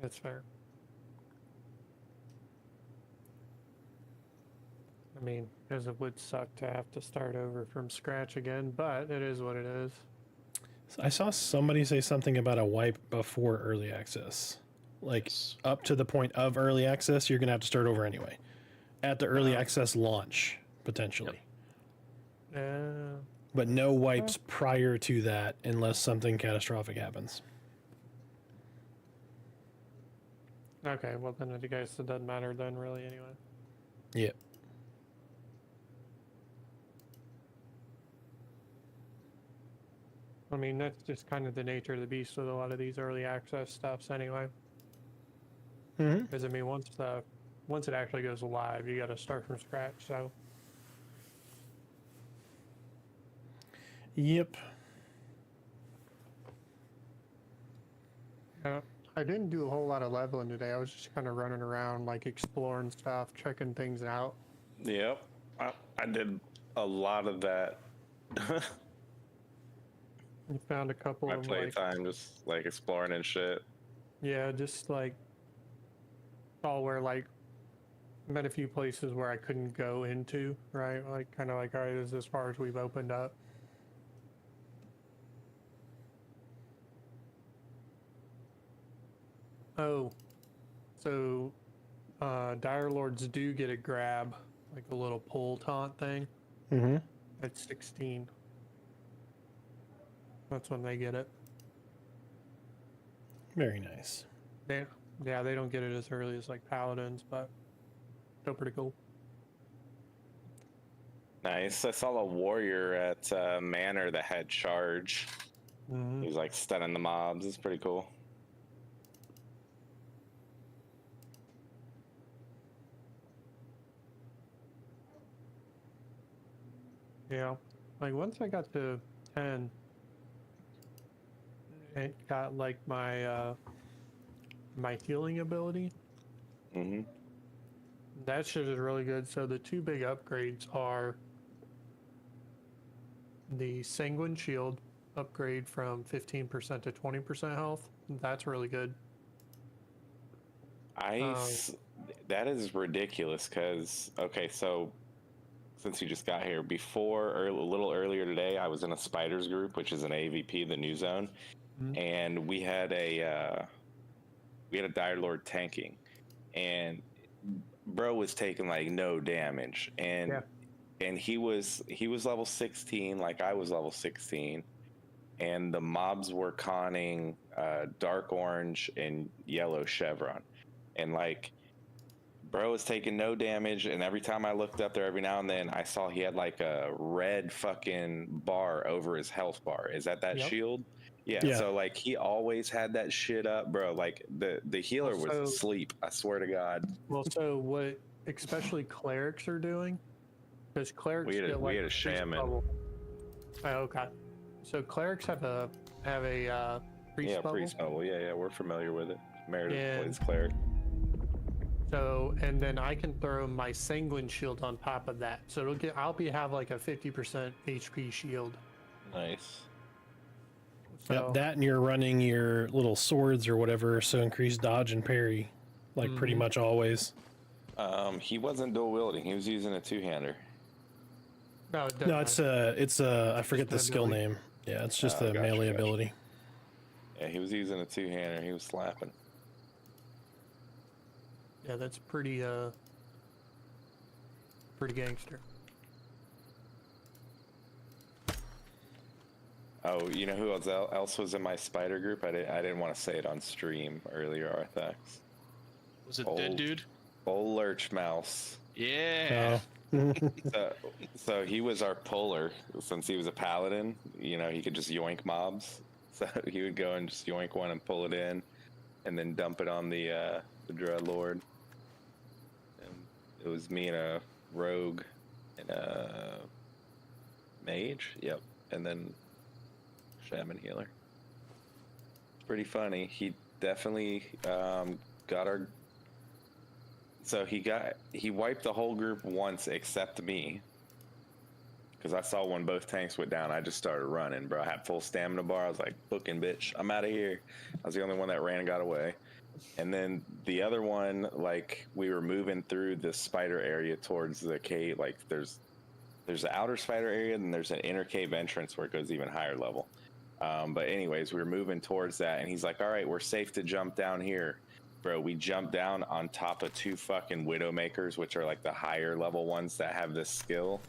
Speaker 6: That's fair. I mean, because it would suck to have to start over from scratch again, but it is what it is.
Speaker 2: I saw somebody say something about a wipe before early access. Like
Speaker 3: Yes.
Speaker 2: up to the point of early access, you're gonna have to start over anyway. At the early access launch, potentially. But no wipes prior to that unless something catastrophic happens.
Speaker 6: Okay, well then I guess it doesn't matter then really anyway.
Speaker 2: Yeah.
Speaker 6: I mean, that's just kind of the nature of the beast with a lot of these early access stuffs anyway.
Speaker 2: Mm-hmm.
Speaker 6: Because I mean, once it actually goes live, you got to start from scratch. So
Speaker 2: Yep.
Speaker 6: I didn't do a whole lot of leveling today. I was just kind of running around, like exploring stuff, checking things out.
Speaker 4: Yep. I did a lot of that.
Speaker 6: I found a couple
Speaker 4: My
Speaker 6: of like,
Speaker 4: playtime, just like exploring and shit.
Speaker 6: yeah, just like all where like met a few places where I couldn't go into, right? Like kind of like, all right, this is as far as we've opened up. Oh, so Dire Lords do get a grab, like a little pull taunt thing
Speaker 2: Mm-hmm.
Speaker 6: at 16. That's when they get it.
Speaker 2: Very nice.
Speaker 6: Yeah, they don't get it as early as like Paladins, but still pretty cool.
Speaker 4: Nice. I saw a warrior at Manor that had charge.
Speaker 6: Mm-hmm.
Speaker 4: He was like stunning the mobs. It's pretty cool.
Speaker 6: Yeah, like once I got to 10, it got like my my healing ability.
Speaker 4: Mm-hmm.
Speaker 6: That shit is really good. So the two big upgrades are the Sanguine Shield upgrade from 15% to 20% health. That's really good.
Speaker 4: That is ridiculous because, okay, so since you just got here, before or a little earlier today, I was in a spiders group, which is an AVP, the new zone, and we had a Dire Lord tanking, and bro was taking like no damage, and he was level 16, like I was level 16, and the mobs were conning dark orange and yellow chevron, and like bro was taking no damage, and every time I looked up there, every now and then I saw he had like a red fucking bar over his health bar. Is that shield? Yeah, so like he always had that shit up, bro. Like the healer was asleep, I swear to God.
Speaker 6: Well, so what especially clerics are doing, because clerics
Speaker 4: we had a shaman.
Speaker 6: Oh, okay. So clerics have a priest bubble.
Speaker 4: Priest bubble. Yeah, we're familiar with it. Meredith plays cleric.
Speaker 6: So, and then I can throw my Sanguine Shield on top of that. So I'll have like a 50% HP shield.
Speaker 4: Nice.
Speaker 6: So,
Speaker 2: Yep, that and you're running your little swords or whatever, so increase dodge and parry, like pretty much always.
Speaker 4: He wasn't dual wielding. He was using a two-hander.
Speaker 6: No,
Speaker 2: it's I forget the skill name. Yeah, it's just the melee ability.
Speaker 4: Yeah, he was using a two-hander. He was slapping.
Speaker 6: Yeah, that's pretty gangster.
Speaker 4: Oh, you know who else was in my spider group? I didn't want to say it on stream earlier, Arthax.
Speaker 3: Was it Dead Dude?
Speaker 4: Old Lurch Mouse.
Speaker 3: Yeah.
Speaker 4: So he was our puller since he was a paladin. You know, he could just yoink mobs. So he would go and just yoink one and pull it in, and then dump it on the Dreadlord. And it was me and a rogue and a mage. Yep, and then shaman healer. It's pretty funny. He definitely got our. So he wiped the whole group once except me. Because I saw when both tanks went down, I just started running, bro. I had full stamina bar. I was like, booking, bitch. I'm out of here. I was the only one that ran and got away. And then the other one, like, we were moving through the spider area towards the cave. Like, there's the outer spider area, and there's an inner cave entrance where it goes even higher level. But anyways, we were moving towards that, and he's like, all right, we're safe to jump down here. Bro, we jumped down on top of two fucking Widowmakers, which are like the higher level ones that have this skill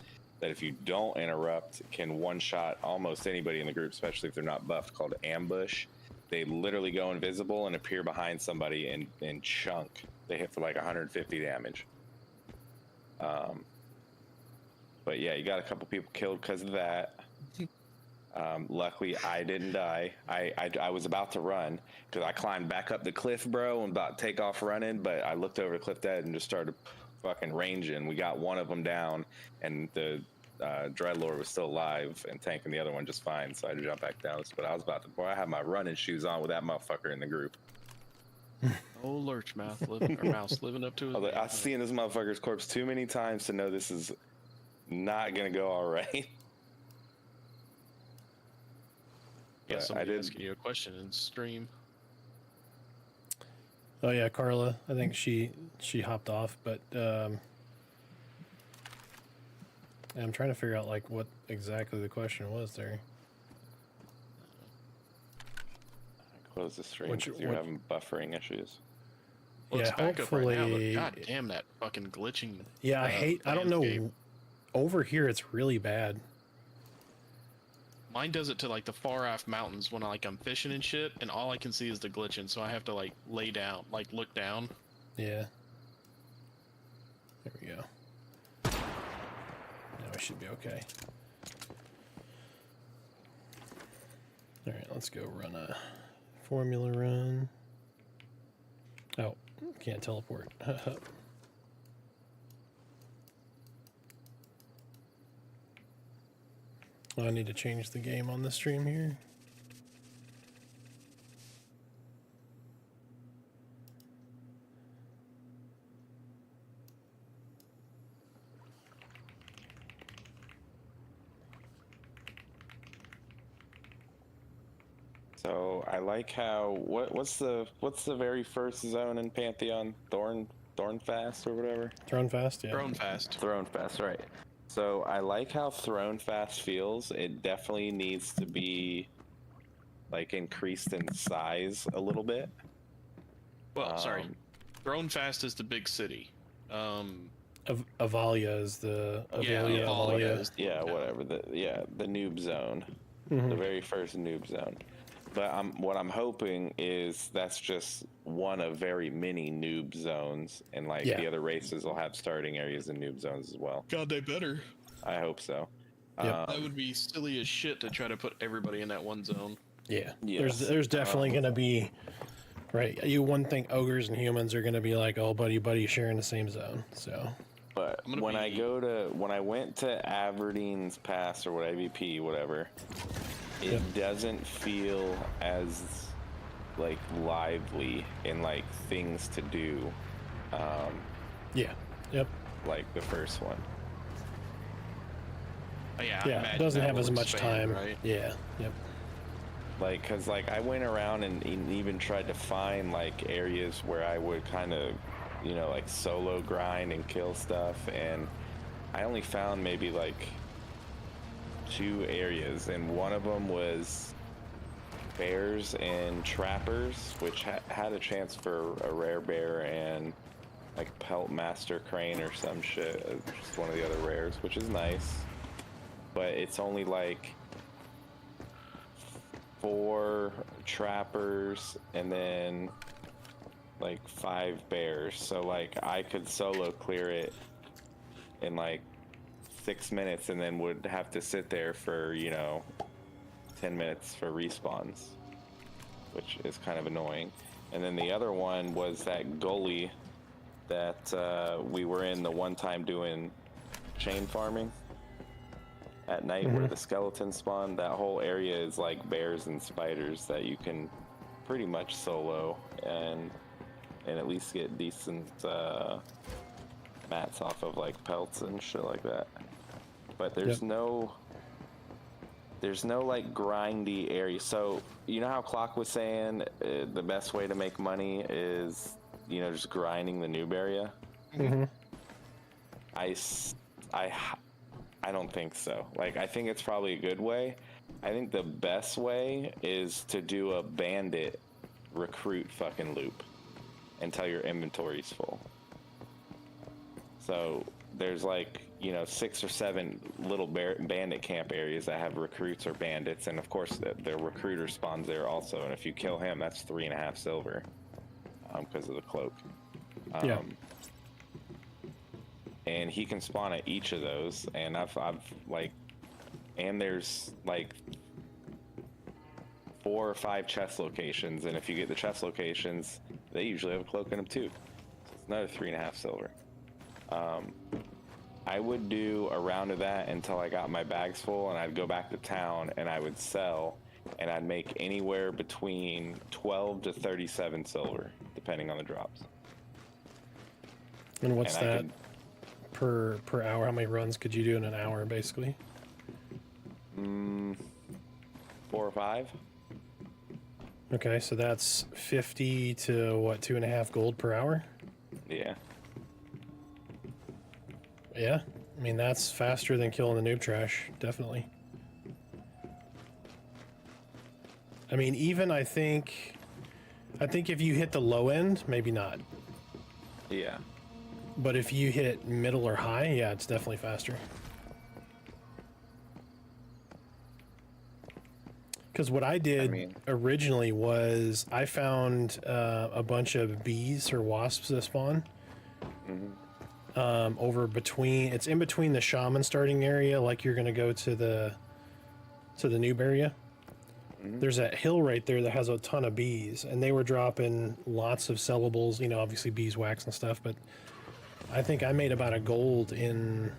Speaker 4: that if you don't interrupt can one-shot almost anybody in the group, especially if they're not buffed, called Ambush. They literally go invisible and appear behind somebody and chunk. They hit for like 150 damage. But yeah, you got a couple people killed because of that. Luckily, I didn't die. I was about to run because I climbed back up the cliff, bro, and about to take off running, but I looked over the cliff edge and just started fucking ranging. We got one of them down, and the Dreadlord was still alive and tanking the other one just fine, so I had to jump back down. But I was about to, boy, I had my running shoes on with that motherfucker in the group.
Speaker 3: Oh, Lurch Mouse living up to his name.
Speaker 4: I've seen this motherfucker's corpse too many times to know this is not gonna go all right.
Speaker 3: Yeah, somebody asking you a question in stream.
Speaker 2: Oh yeah, Carla. I think she hopped off, but I'm trying to figure out like what exactly the question was there.
Speaker 4: Close the stream because you're having buffering issues.
Speaker 3: Well,
Speaker 2: yeah,
Speaker 3: it's back
Speaker 2: hopefully.
Speaker 3: up right now, but god damn that fucking glitching.
Speaker 2: Yeah, I don't know. Over here, it's really bad.
Speaker 3: Mine does it to like the far off mountains when I'm fishing and shit, and all I can see is the glitching, so I have to like lay down, like look down.
Speaker 2: Yeah. There we go. Now we should be okay. All right, let's go run a formula run. Oh, can't teleport. I need to change the game on the stream here.
Speaker 4: So I like how what's the very first zone in Pantheon? Thornfast or whatever.
Speaker 2: Throne fast, yeah.
Speaker 3: Drone fast.
Speaker 4: Thronefest, right? So I like how Thronefast feels. It definitely needs to be like increased in size a little bit.
Speaker 3: Well, sorry.
Speaker 4: Um,
Speaker 3: Drone fast is the big city.
Speaker 2: Avalia is the
Speaker 3: Yeah,
Speaker 2: Avalia.
Speaker 3: Avalia is the
Speaker 4: Yeah,
Speaker 3: one.
Speaker 4: whatever. The noob zone,
Speaker 2: Mhm.
Speaker 4: the very first noob zone. But what I'm hoping is that's just one of very many noob zones, and like
Speaker 2: Yeah.
Speaker 4: the other races will have starting areas and noob zones as well.
Speaker 3: God, they better.
Speaker 4: I hope so.
Speaker 2: Yep.
Speaker 3: That would be silly as shit to try to put everybody in that one zone.
Speaker 2: Yeah.
Speaker 4: Yes.
Speaker 2: There's definitely gonna be right. You wouldn't think ogres and humans are gonna be like, oh buddy sharing the same zone. So
Speaker 4: But
Speaker 3: I'm gonna
Speaker 4: when
Speaker 3: be-
Speaker 4: when I went to Aberdeen's Pass or what AVP, whatever, it
Speaker 2: Yep.
Speaker 4: doesn't feel as like lively in like things to do,
Speaker 2: yeah. Yep.
Speaker 4: like the first one.
Speaker 3: Yeah, I
Speaker 2: Yeah. It
Speaker 3: imagine
Speaker 2: doesn't
Speaker 3: that
Speaker 2: have
Speaker 3: will
Speaker 2: as much
Speaker 3: expand,
Speaker 2: time.
Speaker 3: right?
Speaker 2: Yeah. Yep.
Speaker 4: Like, cause like I went around and even tried to find like areas where I would kind of, you know, like solo grind and kill stuff, and I only found maybe like 2 areas, and one of them was bears and trappers, which had a chance for a rare bear and like pelt master crane or some shit, just one of the other rares, which is nice, but it's only like 4 trappers and then like 5 bears, so like I could solo clear it in like 6 minutes and then would have to sit there for, you know, 10 minutes for respawns, which is kind of annoying. And then the other one was that gully that we were in the one time doing chain farming at night, where the skeletons spawn. That whole area is like bears and spiders that you can pretty much solo and at least get decent mats off of, like pelts and shit like that. But there's
Speaker 2: Yep.
Speaker 4: there's no like grindy area. So you know how Clock was saying the best way to make money is, you know, just grinding the noob area.
Speaker 2: Mhm.
Speaker 4: I don't think so. Like, I think it's probably a good way. I think the best way is to do a bandit recruit fucking loop until your inventory's full. So there's like, you know, 6 or 7 little bandit camp areas that have recruits or bandits, and of course the recruiter spawns there also. And if you kill him, that's 3.5 silver because of the cloak.
Speaker 2: Yeah.
Speaker 4: And he can spawn at each of those, and I've like, and there's like 4 or 5 chest locations, and if you get the chest locations, they usually have a cloak in them too. So it's another 3.5 silver. I would do a round of that until I got my bags full, and I'd go back to town and I would sell, and I'd make anywhere between 12 to 37 silver, depending on the drops.
Speaker 2: And what's
Speaker 4: And I
Speaker 2: that per hour? How many runs could you do in an hour, basically?
Speaker 4: 4 or 5.
Speaker 2: Okay, so that's 50 to what, 2.5 gold per hour?
Speaker 4: Yeah.
Speaker 2: Yeah, I mean that's faster than killing the noob trash, definitely. I mean, even I think if you hit the low end, maybe not.
Speaker 4: Yeah.
Speaker 2: But if you hit middle or high, yeah, it's definitely faster. Because what I did originally was I found a bunch of bees or wasps that spawn over between. It's in between the shaman starting area, like you're gonna go to the noob area. There's that hill right there that has a ton of bees, and they were dropping lots of sellables. You know, obviously beeswax and stuff, but I think I made about a gold in,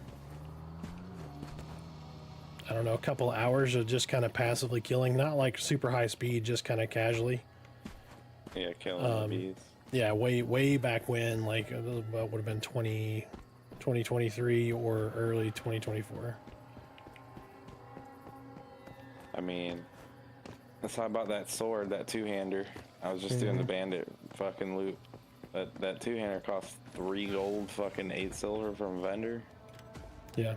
Speaker 2: I don't know, a couple hours of just kind of passively killing, not like super high speed, just kind of casually.
Speaker 4: Yeah, killing the bees.
Speaker 2: Yeah, way back when, like, what would have been 2023 or early 2024.
Speaker 4: I mean, That's how I bought that sword, that two-hander. I was just doing the bandit fucking loot. That two-hander cost 3 gold, fucking 8 silver from a vendor.
Speaker 2: Yeah.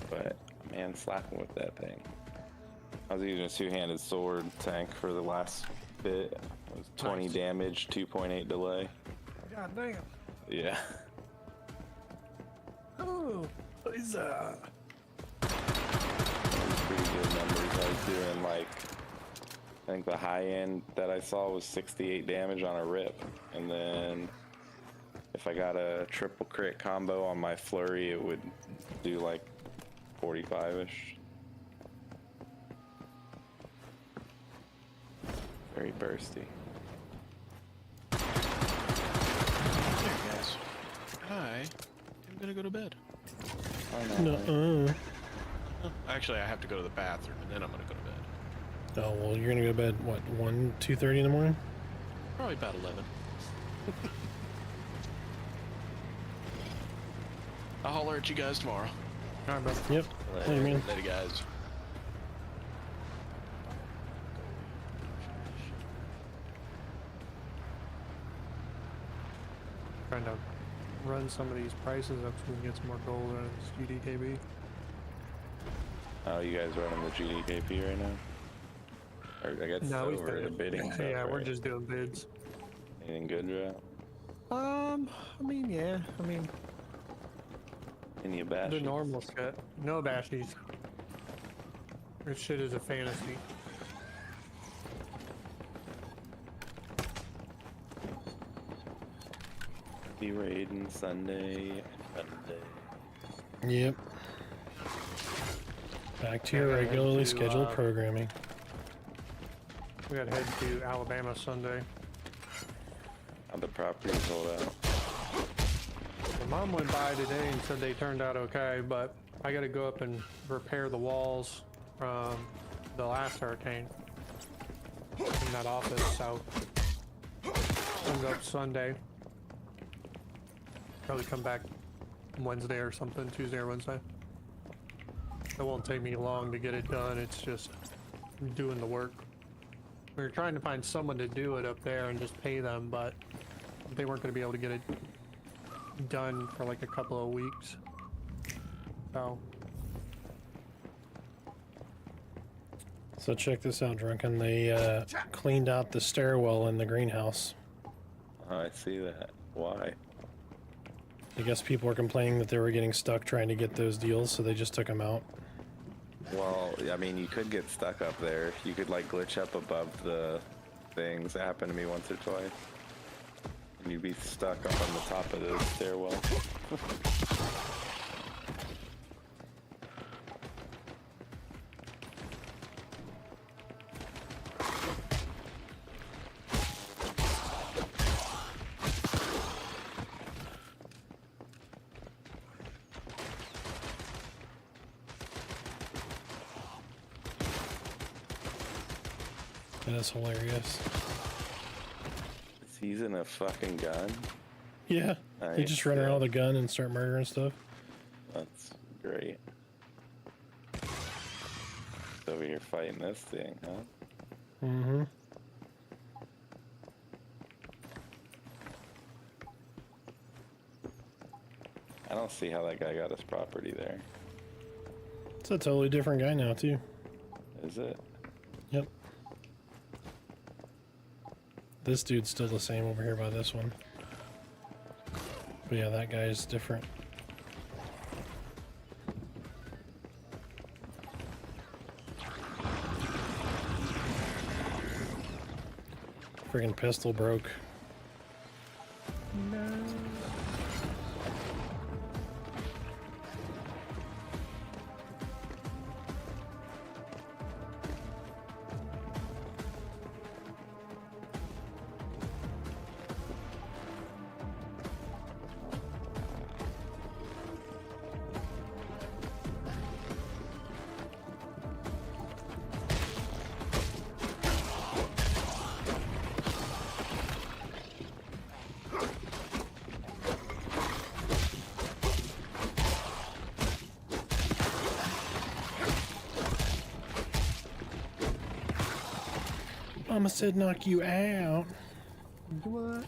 Speaker 4: But man, slapping with that thing. I was using a two-handed sword tank for the last bit. It was 20 damage, 2.8 delay.
Speaker 6: God damn.
Speaker 4: Yeah.
Speaker 6: Oh, is
Speaker 4: Pretty good numbers. I was doing like, I think the high end that I saw was 68 damage on a rip. And then if I got a triple crit combo on my flurry, it would do like 45-ish. Very bursty.
Speaker 3: There, guys. Hi. I'm gonna go to bed.
Speaker 4: Oh, no.
Speaker 2: No.
Speaker 3: Actually, I have to go to the bathroom, and then I'm gonna go to bed.
Speaker 2: Oh well, you're gonna go to bed what 2:30 in the morning?
Speaker 3: Probably about 11. I'll holler at you guys tomorrow.
Speaker 6: All right, bro.
Speaker 2: Yep. What do you mean?
Speaker 3: Later, guys.
Speaker 6: Trying to run some of these prices up so we can get some more gold out of this GDKB.
Speaker 4: Oh, you guys running the GDKP right now? Or I guess
Speaker 6: No,
Speaker 4: so, we're bidding. stuff,
Speaker 6: Yeah, we're
Speaker 4: right?
Speaker 6: just doing bids.
Speaker 4: Anything good, Joe?
Speaker 6: I mean, yeah. I mean,
Speaker 4: Any bash?
Speaker 6: the normal shit. No bashies. This shit is a fantasy.
Speaker 4: Be raiding Sunday, Monday.
Speaker 2: Yep. Back to your
Speaker 6: Yeah,
Speaker 2: regularly
Speaker 6: to,
Speaker 2: scheduled programming.
Speaker 6: We gotta head to Alabama Sunday.
Speaker 4: How the properties hold out.
Speaker 6: My mom went by today and said they turned out okay, but I gotta go up and repair the walls from the last hurricane in that office, so comes up Sunday. Probably come back Wednesday or something, Tuesday or Wednesday. It won't take me long to get it done, it's just doing the work. We were trying to find someone to do it up there and just pay them, but they weren't going to be able to get it done for like a couple of weeks.
Speaker 2: So check this out, Drunken. They cleaned out the stairwell in the greenhouse.
Speaker 4: Oh, I see that. Why?
Speaker 2: I guess people were complaining that they were getting stuck trying to get those deals, so they just took them out.
Speaker 4: Well, I mean, you could get stuck up there. You could like glitch up above the things. That happened to me once or twice. And you'd be stuck up on the top of the stairwell.
Speaker 2: That is hilarious.
Speaker 4: Is he using a fucking gun?
Speaker 2: Yeah. They
Speaker 4: Nice,
Speaker 2: just run around
Speaker 4: yeah.
Speaker 2: with a gun and start murdering stuff.
Speaker 4: That's great. Over here fighting this thing, huh?
Speaker 2: Mm-hmm.
Speaker 4: I don't see how that guy got his property there.
Speaker 2: It's a totally different guy now, too.
Speaker 4: Is it?
Speaker 2: Yep. This dude's still the same over here by this one. But yeah, that guy is different. Friggin' pistol broke. Mama said knock you out.
Speaker 6: What?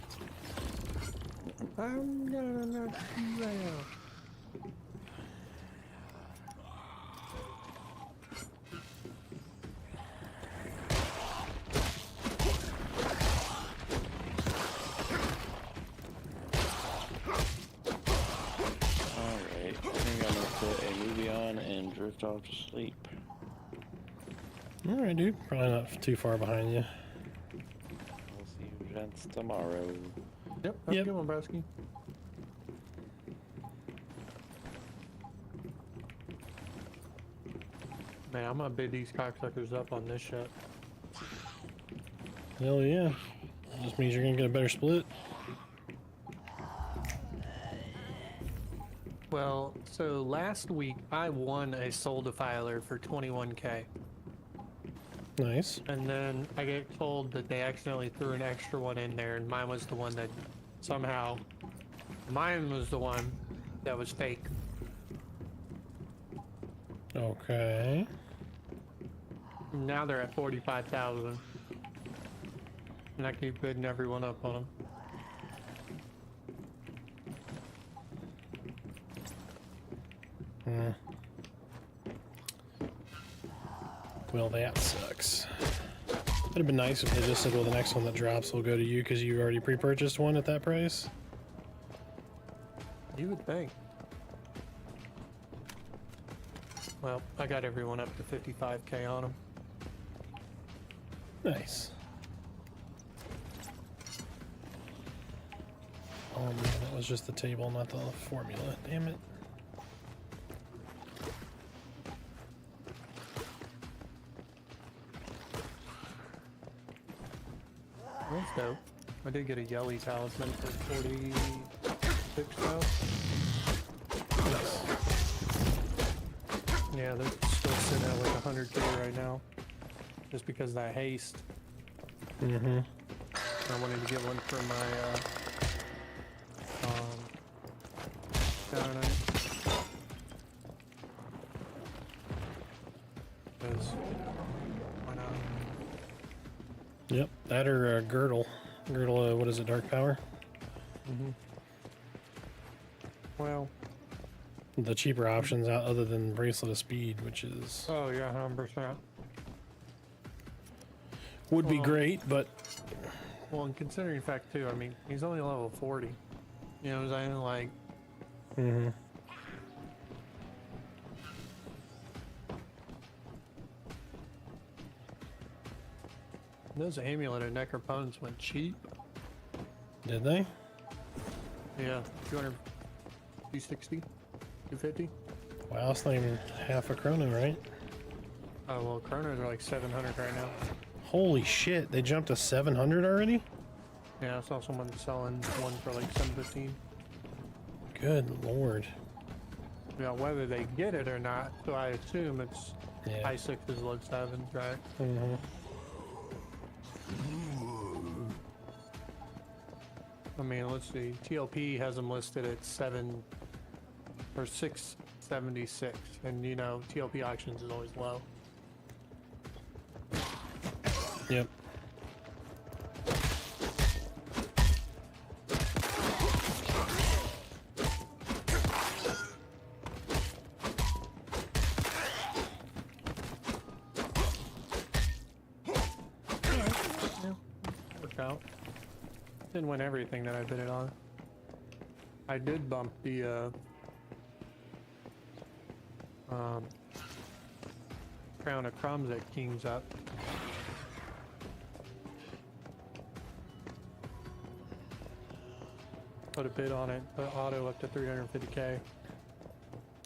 Speaker 6: I'm gonna knock you out.
Speaker 3: Alright, I think I'm gonna put a movie on and drift off to sleep.
Speaker 2: Alright, dude. Probably not too far behind you.
Speaker 4: We'll see you gents tomorrow.
Speaker 6: Yep, have
Speaker 2: Yep.
Speaker 6: a good one, Browski. Man, I'm gonna bid these cocksuckers up on this shit.
Speaker 2: Hell yeah. Just means you're gonna get a better split.
Speaker 6: Well, so last week I won a Soul Defiler for 21k.
Speaker 2: Nice.
Speaker 6: And then I get told that they accidentally threw an extra one in there, and mine was the one that somehow. Mine was the one that was fake.
Speaker 2: Okay.
Speaker 6: Now they're at 45,000. And I keep bidding everyone up on them.
Speaker 2: Hmm. Well, that sucks. It'd have been nice if they just said, well, the next one that drops will go to you because you already pre-purchased one at that price.
Speaker 6: You would think. Well, I got everyone up to 55k on them.
Speaker 2: Nice. Oh man, that was just the table, not the formula. Damn it.
Speaker 6: That's dope. I did get a Yelly talisman for 46 though. Yeah, they're still sitting at like 100k right now. Just because of that haste.
Speaker 2: Mm-hmm.
Speaker 6: I wanted to get one for my Shadow Knight. Because why not?
Speaker 2: Yep, that or Girdle. Girdle, what is it, Dark Power?
Speaker 6: Mm-hmm. Well,
Speaker 2: The cheaper options out other than Bracelet of Speed, which is
Speaker 6: oh yeah, 100%.
Speaker 2: would be
Speaker 6: Well-
Speaker 2: great, but
Speaker 6: Well, and considering the fact too, I mean, he's only level 40. You know what I'm saying? Like,
Speaker 2: mm-hmm.
Speaker 6: those amulet and necropons went cheap.
Speaker 2: Did they?
Speaker 6: Yeah, 200, 260, 250.
Speaker 2: Wow, it's not even half a chrono, right?
Speaker 6: Oh well, chronos are like 700 right now.
Speaker 2: Holy shit, they jumped to 700 already?
Speaker 6: Yeah, I saw someone selling one for like 715.
Speaker 2: Good lord.
Speaker 6: Now, whether they get it or not, so I assume it's
Speaker 2: Yeah.
Speaker 6: high sixes, low sevens, right?
Speaker 2: Mm-hmm.
Speaker 6: I mean, let's see. TLP has them listed at 676, and you know, TLP auctions is always low.
Speaker 2: Yep.
Speaker 6: Worked out. Didn't win everything that I bid it on. I did bump the Crown of Crumbs at Kings up. Put a bid on it, put auto up to 350k,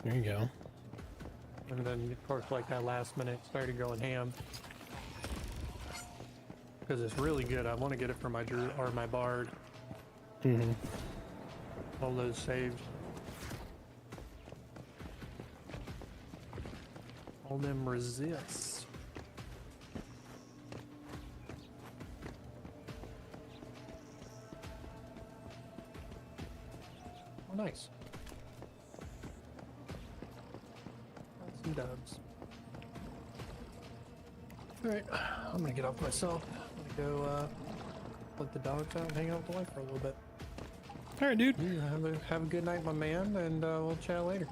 Speaker 2: There you go.
Speaker 6: and then of course like that last minute started going ham. Because it's really good. I want to get it for my Drew or my Bard.
Speaker 2: Mm-hmm.
Speaker 6: All those saves. All them resists. Oh, nice. Got some dubs. All right, I'm gonna get off myself. I'm gonna go let the dogs out and hang out with the wife for a little bit.
Speaker 2: All right, dude.
Speaker 6: You have a good night, my man, and we'll chat later.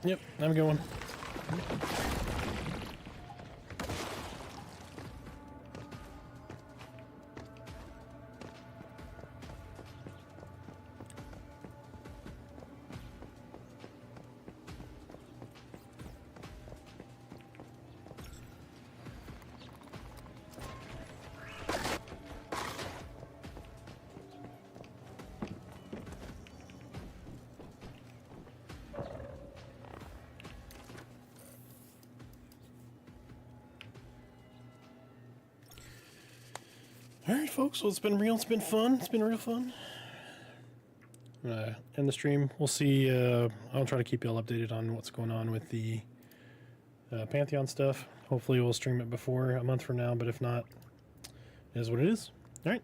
Speaker 2: Yep, I'm going. All right, folks. Well, it's been real. It's been fun. It's been real fun. End the stream. We'll see. I'll try to keep y'all updated on what's going on with the Pantheon stuff. Hopefully, we'll stream it before a month from now. But if not, it is what it is. All right.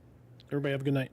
Speaker 2: Everybody have a good night.